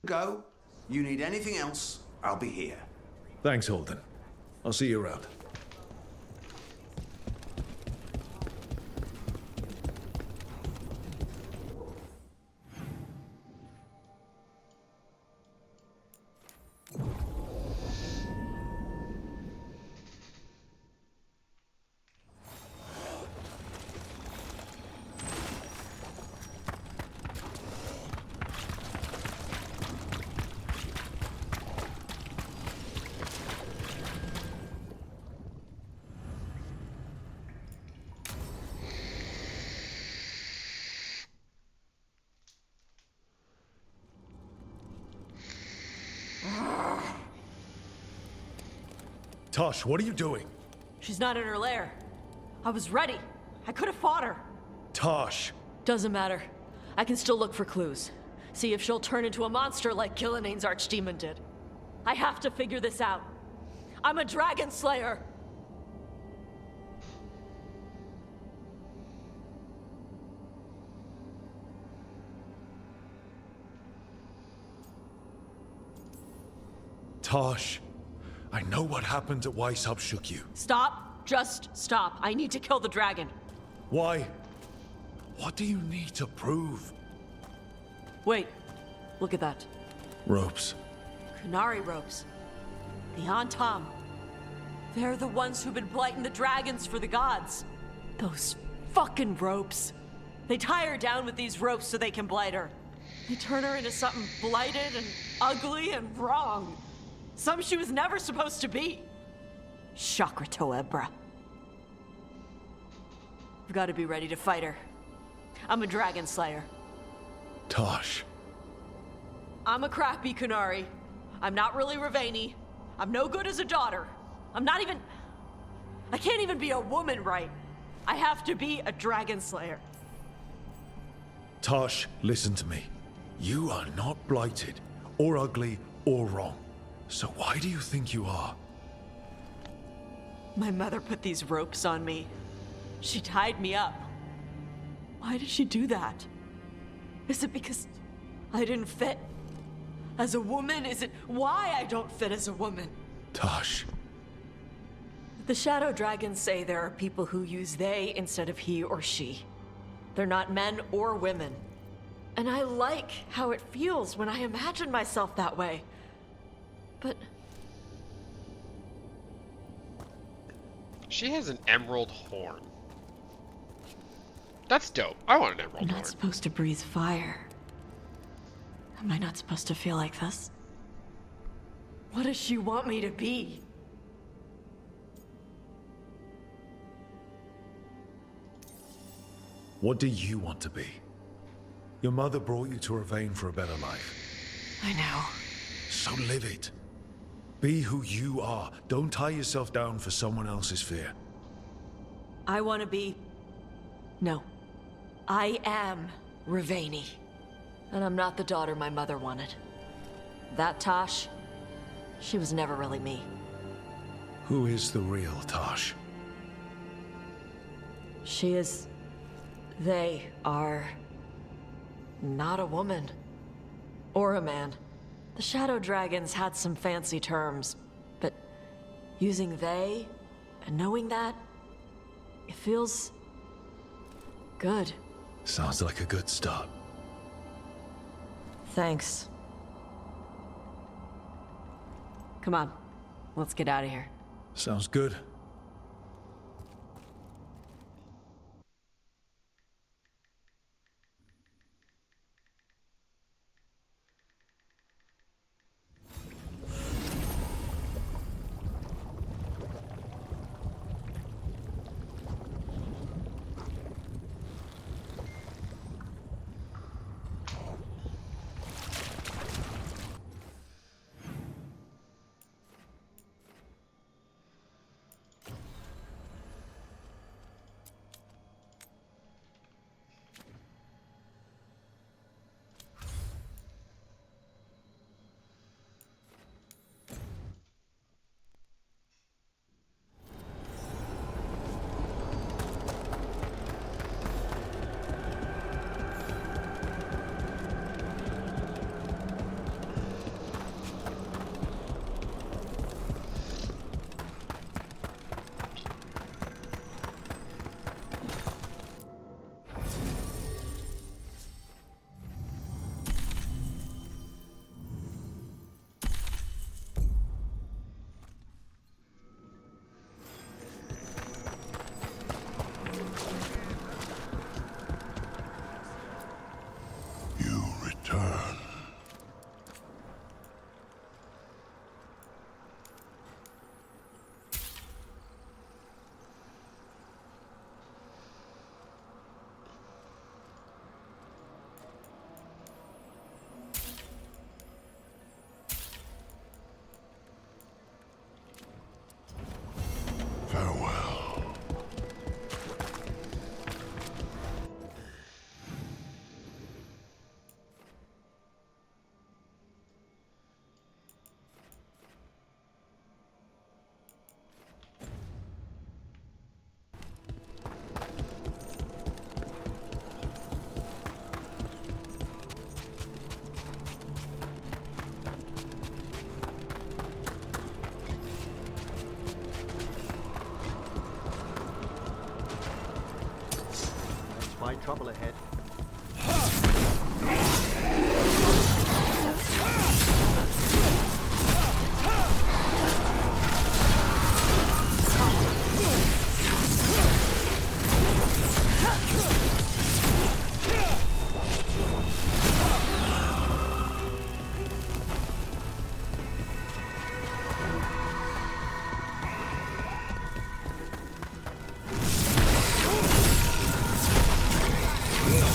Go. You need anything else, I'll be here. Thanks, Holden. I'll see you around. Tosh, what are you doing? She's not in her lair. I was ready. I could have fought her. Tosh! Doesn't matter. I can still look for clues. See if she'll turn into a monster like Kil'jaenain's archdemon did. I have to figure this out. I'm a dragon slayer. Tosh, I know what happened at Weishaupt shook you. Stop. Just stop. I need to kill the dragon. Why? What do you need to prove? Wait. Look at that. Ropes. Qunari ropes. The Antam. They're the ones who've been blighting the dragons for the gods. Those fucking ropes. They tie her down with these ropes so they can blight her. They turn her into something blighted and ugly and wrong. Some she was never supposed to be. Shokra Toebra. I've got to be ready to fight her. I'm a dragon slayer. Tosh. I'm a crappy Qunari. I'm not really Ravani. I'm no good as a daughter. I'm not even... I can't even be a woman right. I have to be a dragon slayer. Tosh, listen to me. You are not blighted, or ugly, or wrong. So why do you think you are? My mother put these ropes on me. She tied me up. Why did she do that? Is it because I didn't fit as a woman? Is it why I don't fit as a woman? Tosh. The Shadow Dragons say there are people who use they instead of he or she. They're not men or women. And I like how it feels when I imagine myself that way. But... She has an emerald horn. That's dope. I want an I'm Emerald not Horn. supposed to breathe fire. Am I not supposed to feel like this? What does she want me to be? What do you want to be? Your mother brought you to Ravane for a better life. I know. So live it. Be who you are. Don't tie yourself down for someone else's fear. I want to be... No. I am Ravani. And I'm not the daughter my mother wanted. That Tosh, she was never really me. Who is the real Tosh? She is... They are... not a woman. Or a man. The Shadow Dragons had some fancy terms, but using they and knowing that, it feels... good. Sounds like a good start. Thanks. Come on, let's get out of here. Sounds good. Find trouble ahead. Yeah.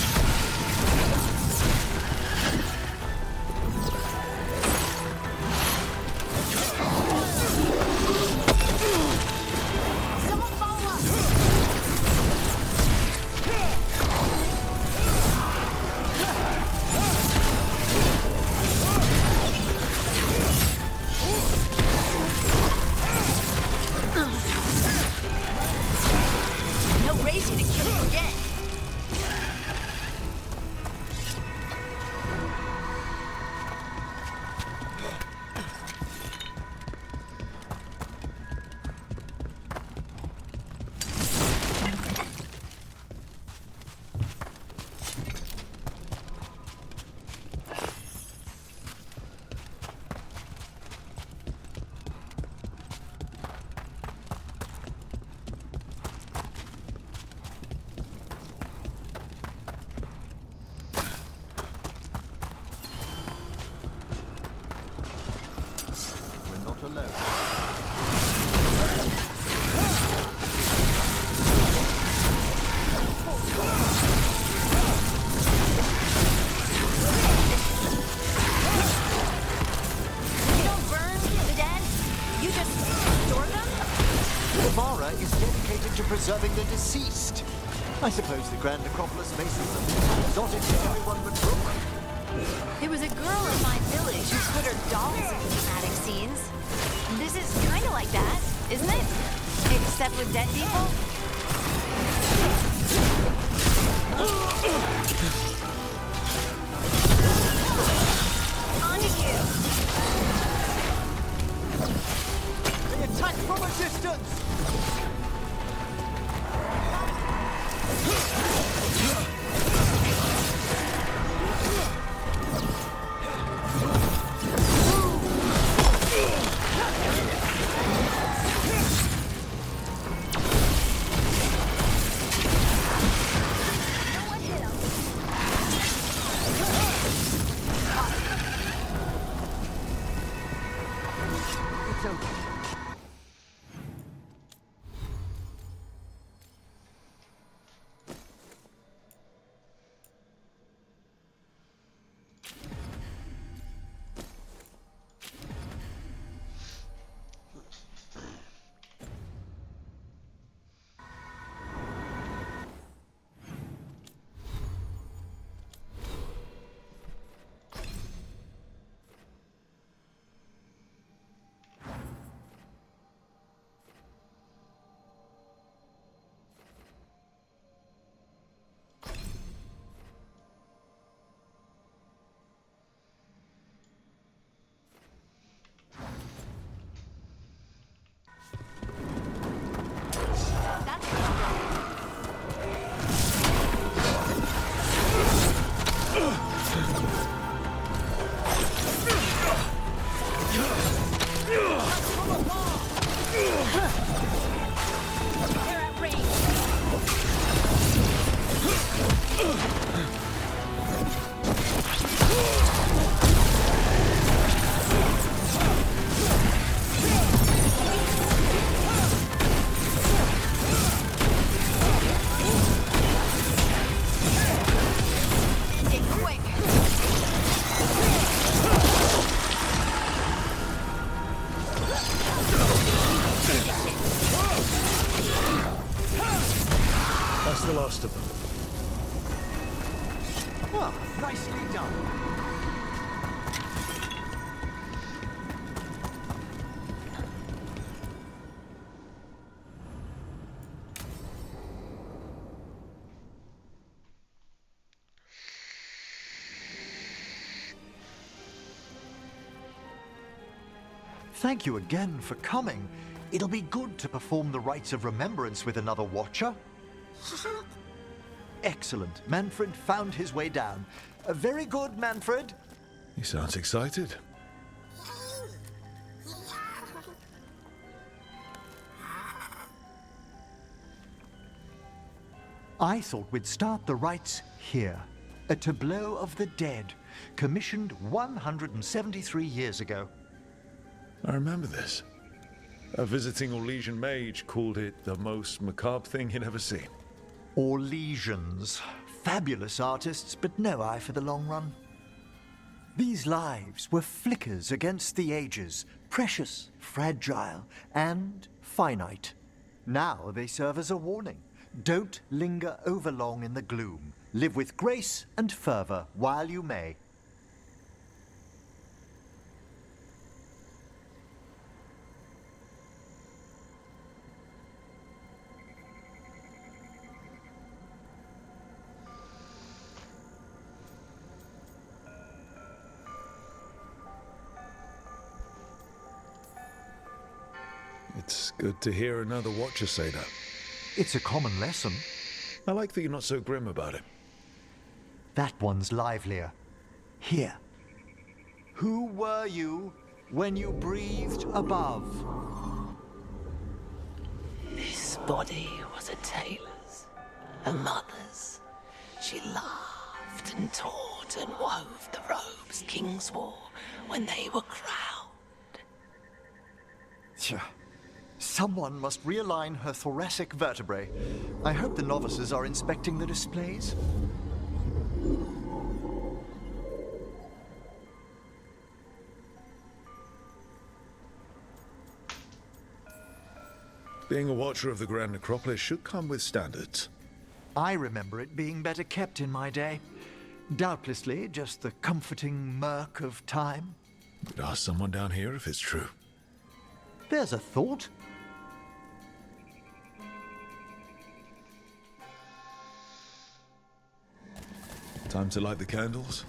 alone. You don't burn the dead? You just store them? Mara is dedicated to preserving the deceased. I suppose the Grand Necropolis Masons are exotic to everyone but Brooke. There was a girl in my village who put her dolls in dramatic scenes. This is kind of like that, isn't it? Except with dead people? On to you! They attack from a distance! That's the last of them. Well, nicely done. Thank you again for coming. It'll be good to perform the rites of remembrance with another Watcher. Excellent. Manfred found his way down. Very good, Manfred. He sounds excited. I thought we'd start the rites here. A tableau of the dead, commissioned 173 years ago. I remember this. A visiting Orlesian mage called it the most macabre thing he'd ever seen. Orlesians. Fabulous artists, but no eye for the long run. These lives were flickers against the ages, precious, fragile, and finite. Now they serve as a warning. Don't linger overlong in the gloom. Live with grace and fervor while you may. It's good to hear another Watcher say that. It's a common lesson. I like that you're not so grim about it. That one's livelier. Here. Who were you when you breathed above? This body was a tailor's, a mother's. She laughed and taught and wove the robes kings wore when they were crowned. Someone must realign her thoracic vertebrae. I hope the novices are inspecting the displays. Being a watcher of the Grand Necropolis should come with standards. I remember it being better kept in my day. Doubtlessly just the comforting murk of time. Could ask someone down here if it's true. There's a thought. Time to light the candles?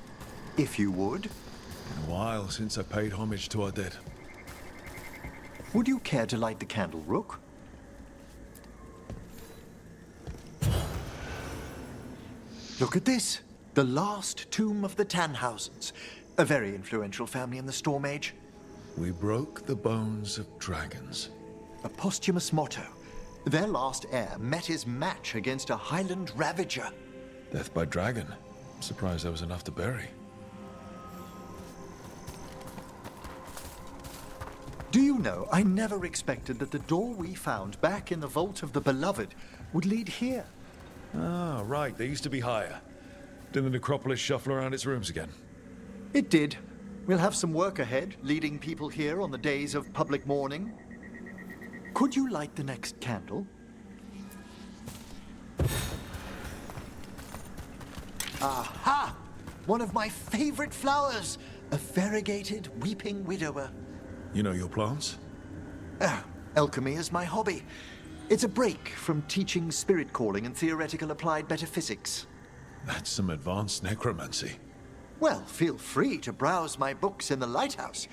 If you would. Been a while since I paid homage to our dead. Would you care to light the candle, Rook? Look at this. The last tomb of the Tannhausens. A very influential family in the Storm Age. We broke the bones of dragons. A posthumous motto. Their last heir met his match against a Highland Ravager. Death by dragon. I'm surprised there was enough to bury. Do you know, I never expected that the door we found back in the Vault of the Beloved would lead here. Ah, right. They used to be higher. Did the Necropolis shuffle around its rooms again? It did. We'll have some work ahead, leading people here on the days of public mourning. Could you light the next candle? Aha! One of my favorite flowers! A variegated weeping widower. You know your plants? Alchemy is my hobby. It's a break from teaching spirit calling and theoretical applied metaphysics. That's some advanced necromancy. Well, feel free to browse my books in the lighthouse.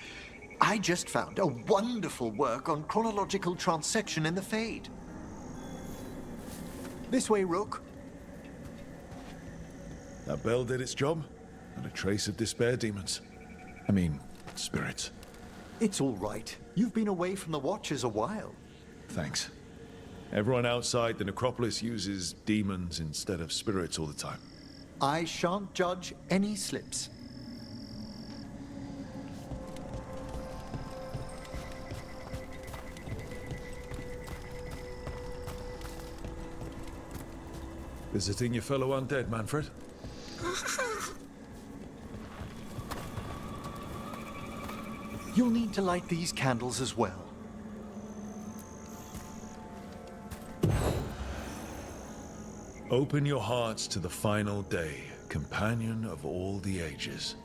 I just found a wonderful work on chronological transection in the Fade. This way, Rook. That bell did its job. Not a trace of despair demons. I mean, spirits. It's all right. You've been away from the Watchers a while. Thanks. Everyone outside the Necropolis uses demons instead of spirits all the time. I shan't judge any slips. Visiting your fellow undead, Manfred? You'll need to light these candles as well. Open your hearts to the final day, companion of all the ages.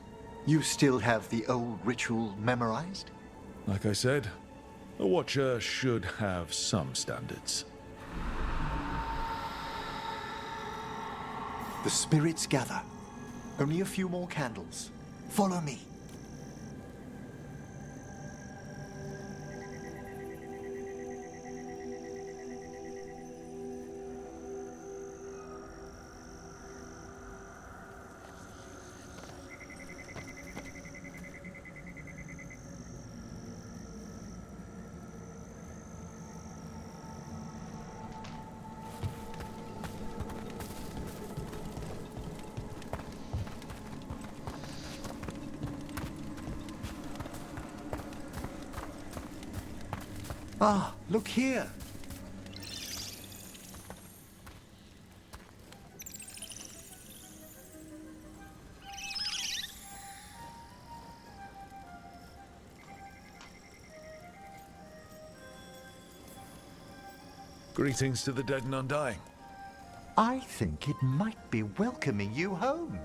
You still have the old ritual memorized? Like I said, a watcher should have some standards. The spirits gather. Only a few more candles. Follow me. Ah, look here. Greetings to the dead and undying. I think it might be welcoming you home.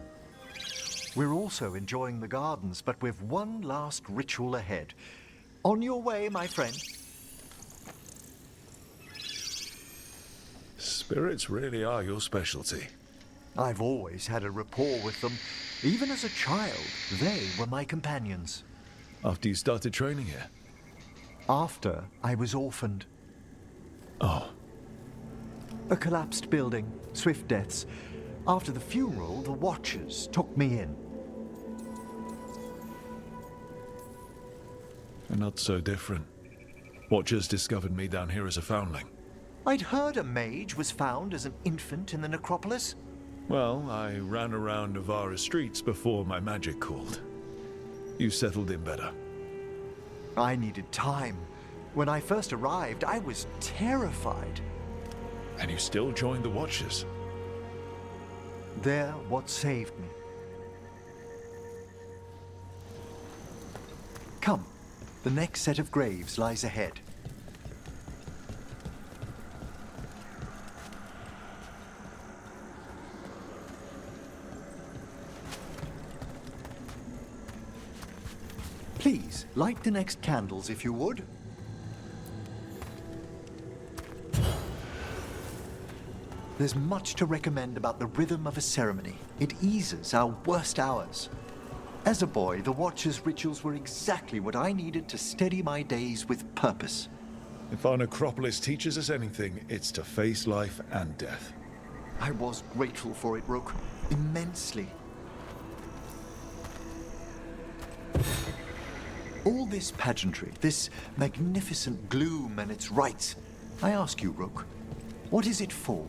We're also enjoying the gardens, but we've one last ritual ahead. On your way, my friend. Spirits really are your specialty. I've always had a rapport with them. Even as a child, they were my companions. After you started training here? After I was orphaned. Oh. A collapsed building, swift deaths. After the funeral, the Watchers took me in. And not so different. Watchers discovered me down here as a foundling. I'd heard a mage was found as an infant in the Necropolis. Well, I ran around Navara's streets before my magic called. You settled in better. I needed time. When I first arrived, I was terrified. And you still joined the Watchers? They're what saved me. Come, the next set of graves lies ahead. Please, light the next candles if you would. There's much to recommend about the rhythm of a ceremony. It eases our worst hours. As a boy, the Watcher's rituals were exactly what I needed to steady my days with purpose. If our necropolis teaches us anything, it's to face life and death. I was grateful for it, Rook. Immensely. All this pageantry, this magnificent gloom and its rites, I ask you, Rook, what is it for?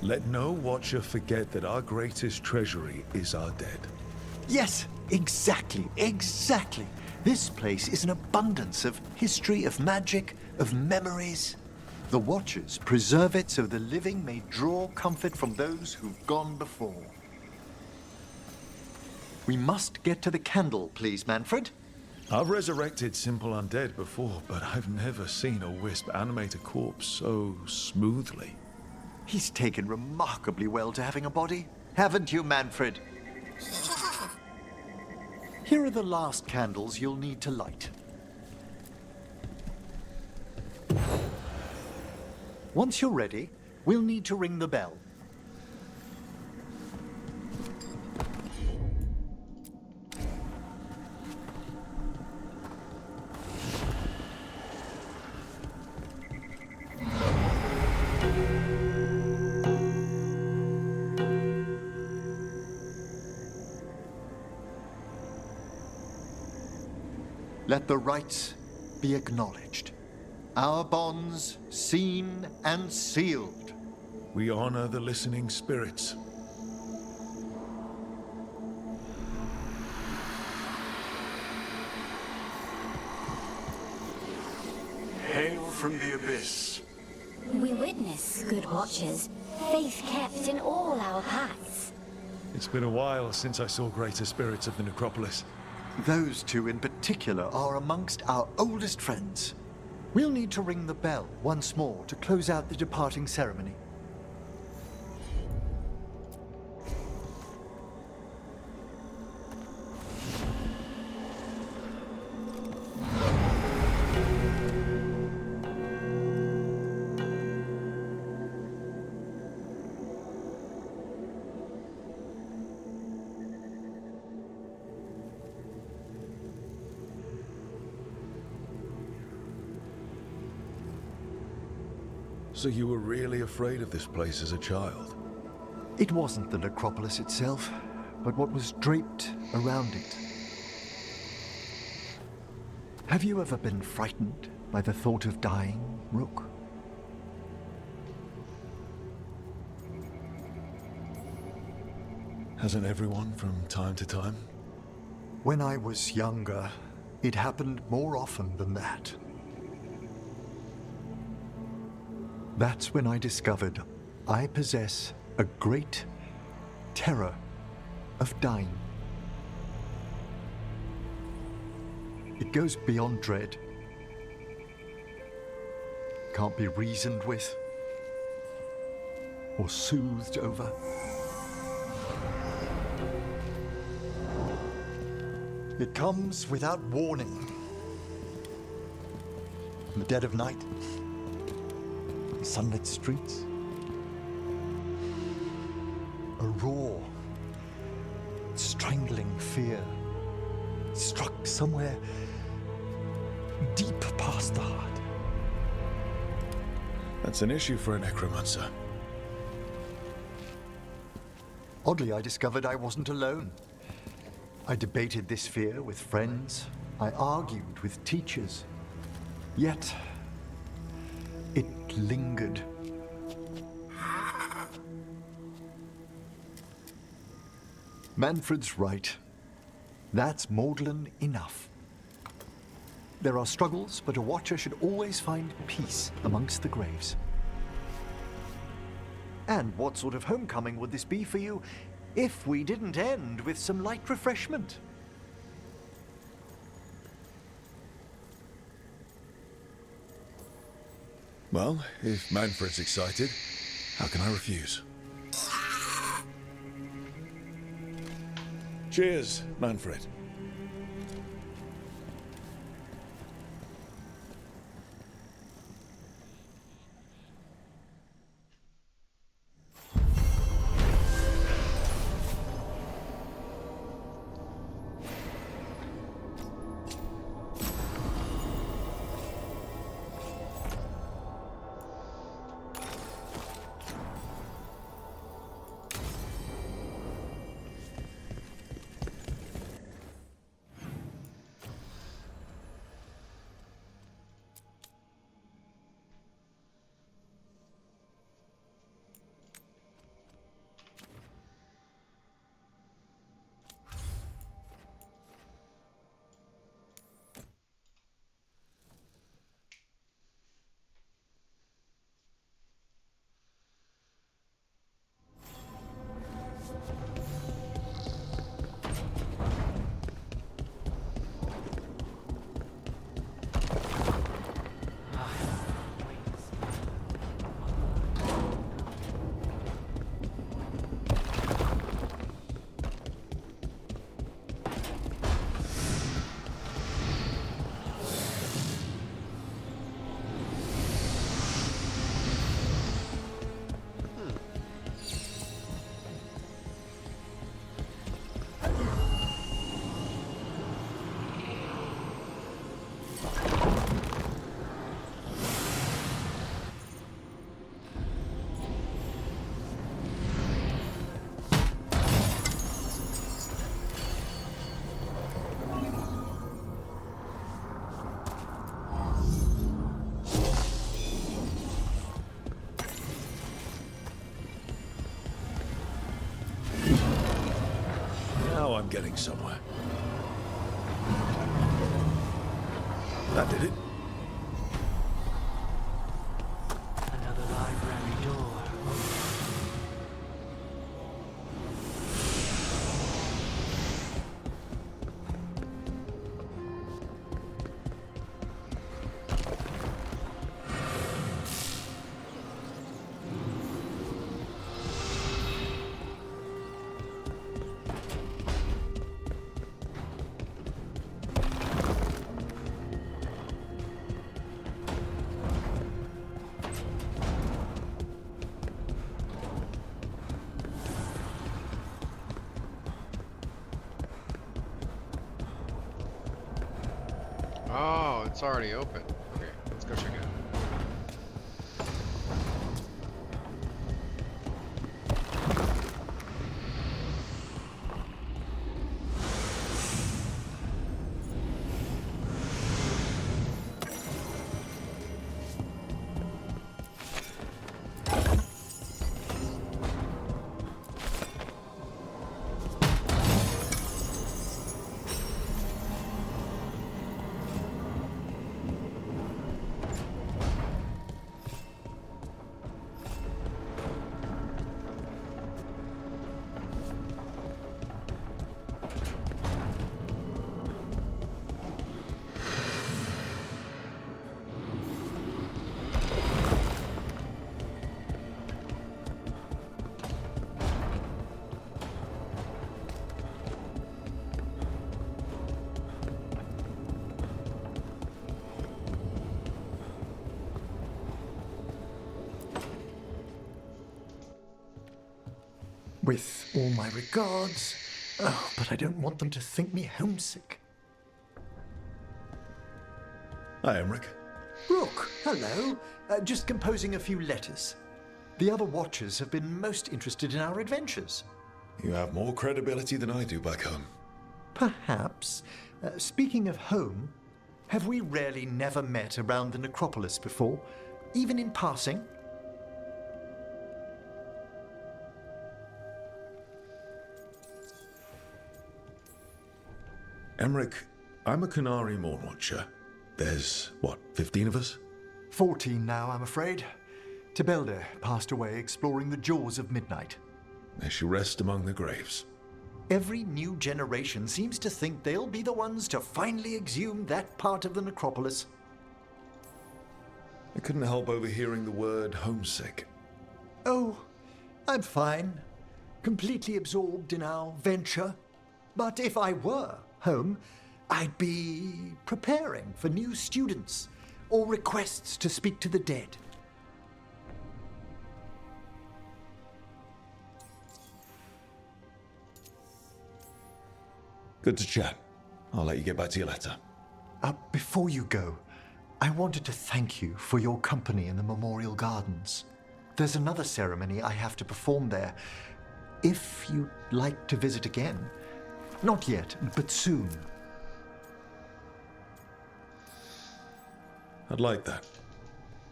Let no Watcher forget that our greatest treasury is our dead. Yes, exactly, exactly. This place is an abundance of history, of magic, of memories. The Watchers preserve it so the living may draw comfort from those who've gone before. We must get to the candle, please, Manfred. I've resurrected simple undead before, but I've never seen a wisp animate a corpse so smoothly. He's taken remarkably well to having a body, haven't you, Manfred? Here are the last candles you'll need to light. Once you're ready, we'll need to ring the bell. Let the rites be acknowledged. Our bonds seen and sealed. We honor the listening spirits. Hail from the abyss. We witness, good Watchers, faith kept in all our paths. It's been a while since I saw greater spirits of the necropolis. Those two in particular are amongst our oldest friends. We'll need to ring the bell once more to close out the departing ceremony. So you were really afraid of this place as a child? It wasn't the necropolis itself, but what was draped around it. Have you ever been frightened by the thought of dying, Rook? Hasn't everyone from time to time? When I was younger, it happened more often than that. That's when I discovered I possess a great terror of dying. It goes beyond dread. Can't be reasoned with or soothed over. It comes without warning. In the dead of night, sunlit streets, a raw, strangling fear struck somewhere deep past the heart. That's an issue for a necromancer. Oddly, I discovered I wasn't alone. I debated this fear with friends. I argued with teachers. Yet, it lingered. Manfred's right. That's maudlin enough. There are struggles, but a Watcher should always find peace amongst the graves. And what sort of homecoming would this be for you if we didn't end with some light refreshment? Well, if Manfred's excited, how can I refuse? Cheers, Manfred. Now I'm getting somewhere. That did it. Another library door. Oh, it's already open. Okay, let's go check it out. With all my regards. Oh, but I don't want them to think me homesick. Hi, Emmerich. Brooke, hello. Just composing a few letters. The other Watchers have been most interested in our adventures. You have more credibility than I do back home. Perhaps. Speaking of home, have we really never met around the necropolis before? Even in passing? Emmerich, I'm a Qunari Moon Watcher. There's, what, 15 of us? 14 now, I'm afraid. Tebelda passed away exploring the jaws of midnight. May she rest among the graves. Every new generation seems to think they'll be the ones to finally exhume that part of the necropolis. I couldn't help overhearing the word homesick. Oh, I'm fine. Completely absorbed in our venture. But if I were home, I'd be preparing for new students or requests to speak to the dead. Good to chat. I'll let you get back to your letter. Before you go, I wanted to thank you for your company in the Memorial Gardens. There's another ceremony I have to perform there. If you'd like to visit again. Not yet, but soon. I'd like that.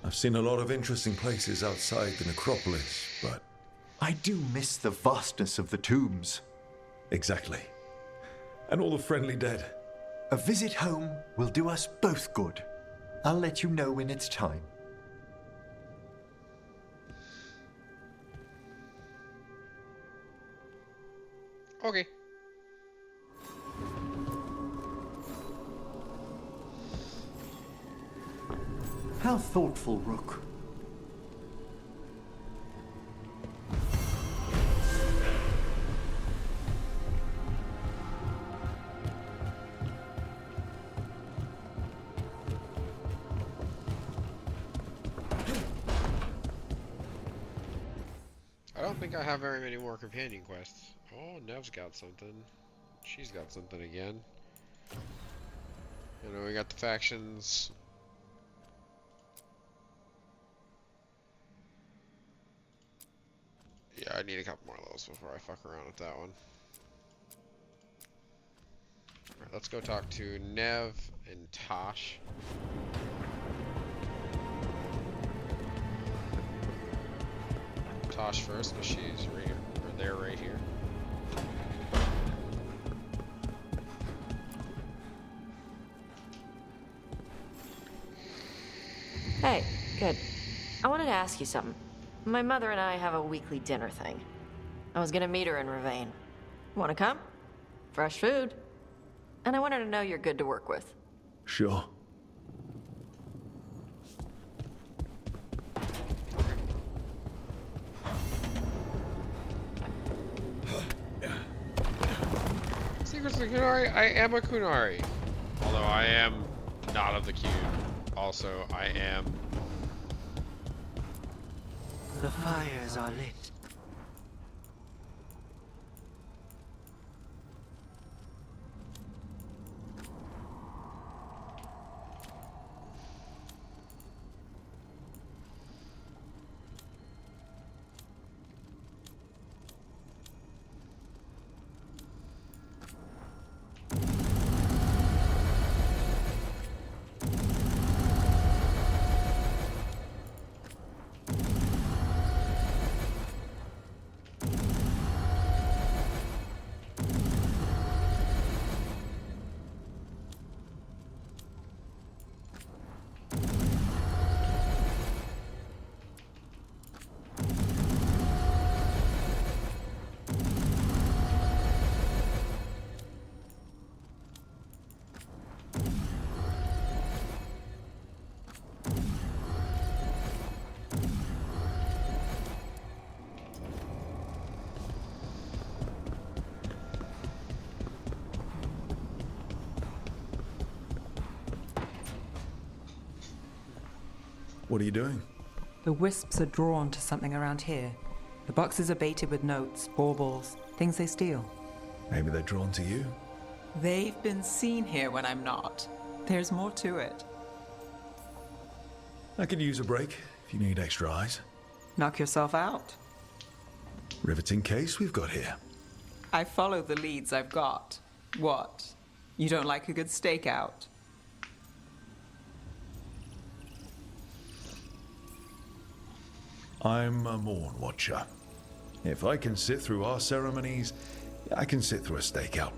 I've seen a lot of interesting places outside the necropolis, but... I do miss the vastness of the tombs. Exactly. And all the friendly dead. A visit home will do us both good. I'll let you know when it's time. Okay. How thoughtful, Rook. I don't think I have very many more companion quests. Oh, Nev's got something. She's got something again. You know, we got the factions. Yeah, I need a couple more of those before I fuck around with that one. Alright, let's go talk to Nev and Tosh. Tosh first, because she's right here, or they're right here. Hey, good. I wanted to ask you something. My mother and I have a weekly dinner thing. I was gonna meet her in Ravane. Wanna come? Fresh food. And I wanted to know you're good to work with. Sure. Secrets of the Kunari? I am a Kunari. Although I am not of the cube. Also, I am... The fires are lit. What are you doing? The wisps are drawn to something around here. The boxes are baited with notes, baubles, things they steal. Maybe they're drawn to you? They've been seen here when I'm not. There's more to it. I could use a break if you need extra eyes. Knock yourself out. Riveting case we've got here. I follow the leads I've got. What? You don't like a good stakeout? I'm a Morn Watcher. If I can sit through our ceremonies, I can sit through a stakeout.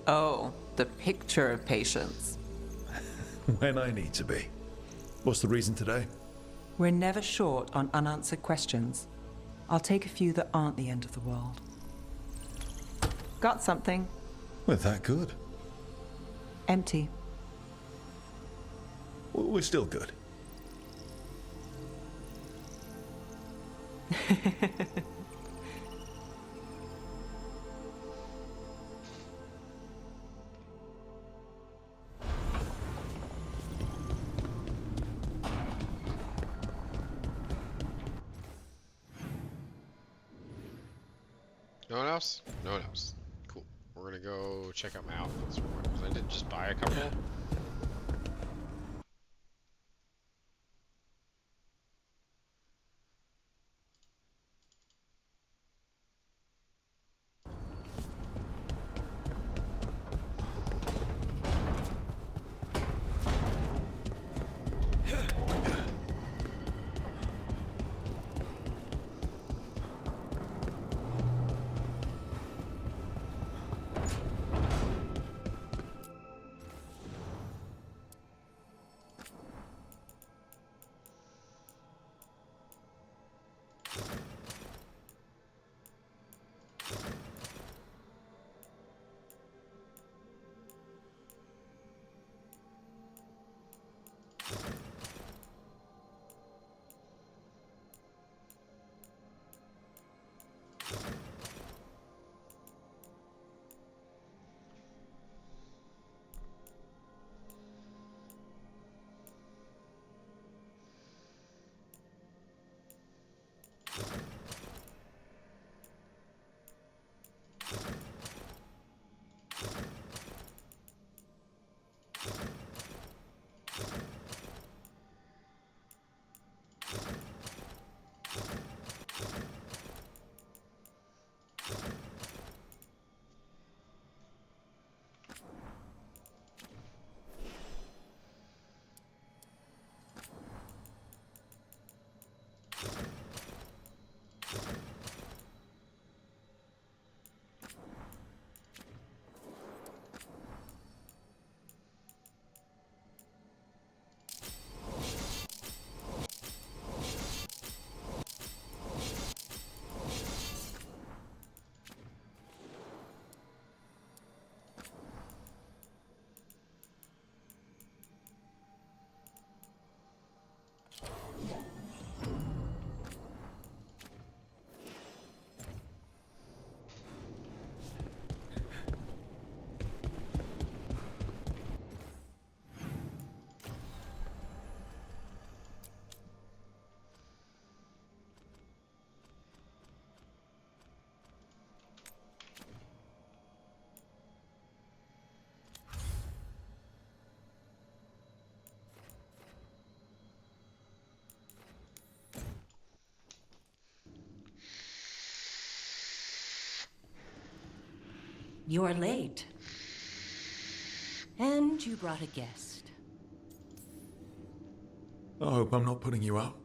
Oh, the picture of patience. When I need to be. What's the reason today? We're never short on unanswered questions. I'll take a few that aren't the end of the world. Got something? We're that good. Empty. We're still good. No one else? No one else. Cool. We're gonna go check out my outfits. I didn't just buy a couple. You're late. And you brought a guest. I hope I'm not putting you out.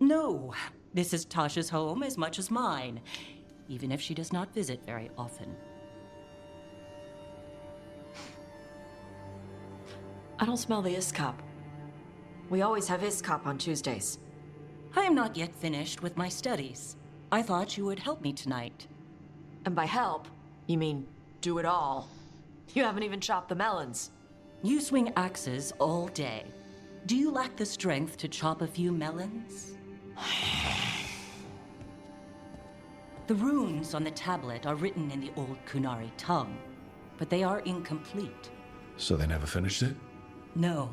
No, this is Tasha's home as much as mine, even if she does not visit very often. I don't smell the Iskop. We always have Iskop on Tuesdays. I am not yet finished with my studies. I thought you would help me tonight. And by help, you mean do it all. You haven't even chopped the melons. You swing axes all day. Do you lack the strength to chop a few melons? The runes on the tablet are written in the old Kunari tongue, but they are incomplete. So they never finished it? No.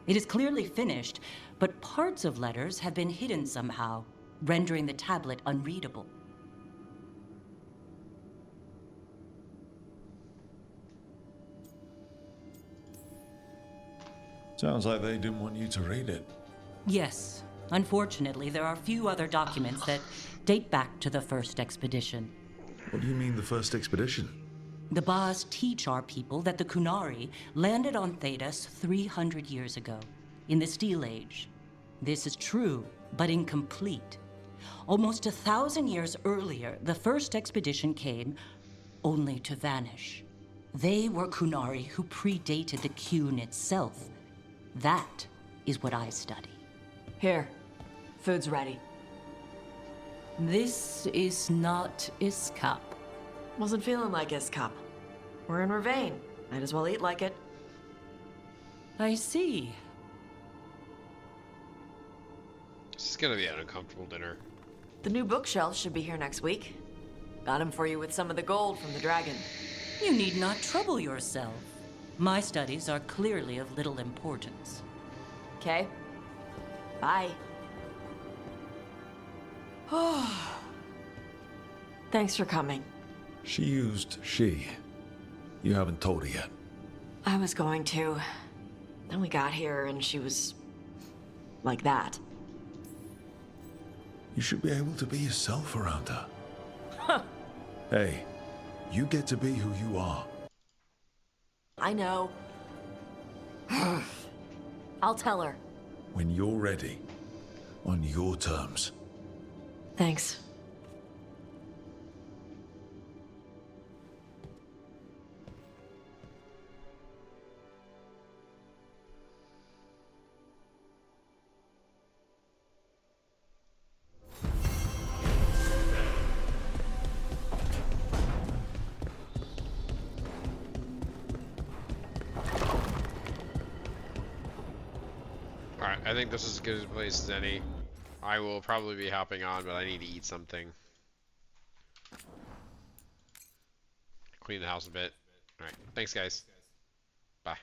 It is clearly finished, but parts of letters have been hidden somehow, rendering the tablet unreadable. Sounds like they didn't want you to read it. Yes. Unfortunately, there are few other documents that date back to the first expedition. What do you mean, the first expedition? The Baas teach our people that the Kunari landed on Thedas 300 years ago, in the Steel Age. This is true, but incomplete. Almost 1,000 years earlier, the first expedition came only to vanish. They were Kunari who predated the Qun itself. That is what I study. Here. Food's ready. This is not Iskap. Wasn't feeling like Iskap. We're in Ravane. Might as well eat like it. I see. This is gonna be an uncomfortable dinner. The new bookshelf should be here next week. Got him for you with some of the gold from the dragon. You need not trouble yourself. My studies are clearly of little importance. Okay. Bye. Thanks for coming. She used she. You haven't told her yet. I was going to. Then we got here and she was... like that. You should be able to be yourself around her. Huh. Hey, you get to be who you are. I know. I'll tell her. When you're ready. On your terms. Thanks. Alright, I think this is as good a place as any. I will probably be hopping on, but I need to eat something. Clean the house a bit. Alright, thanks guys. Bye.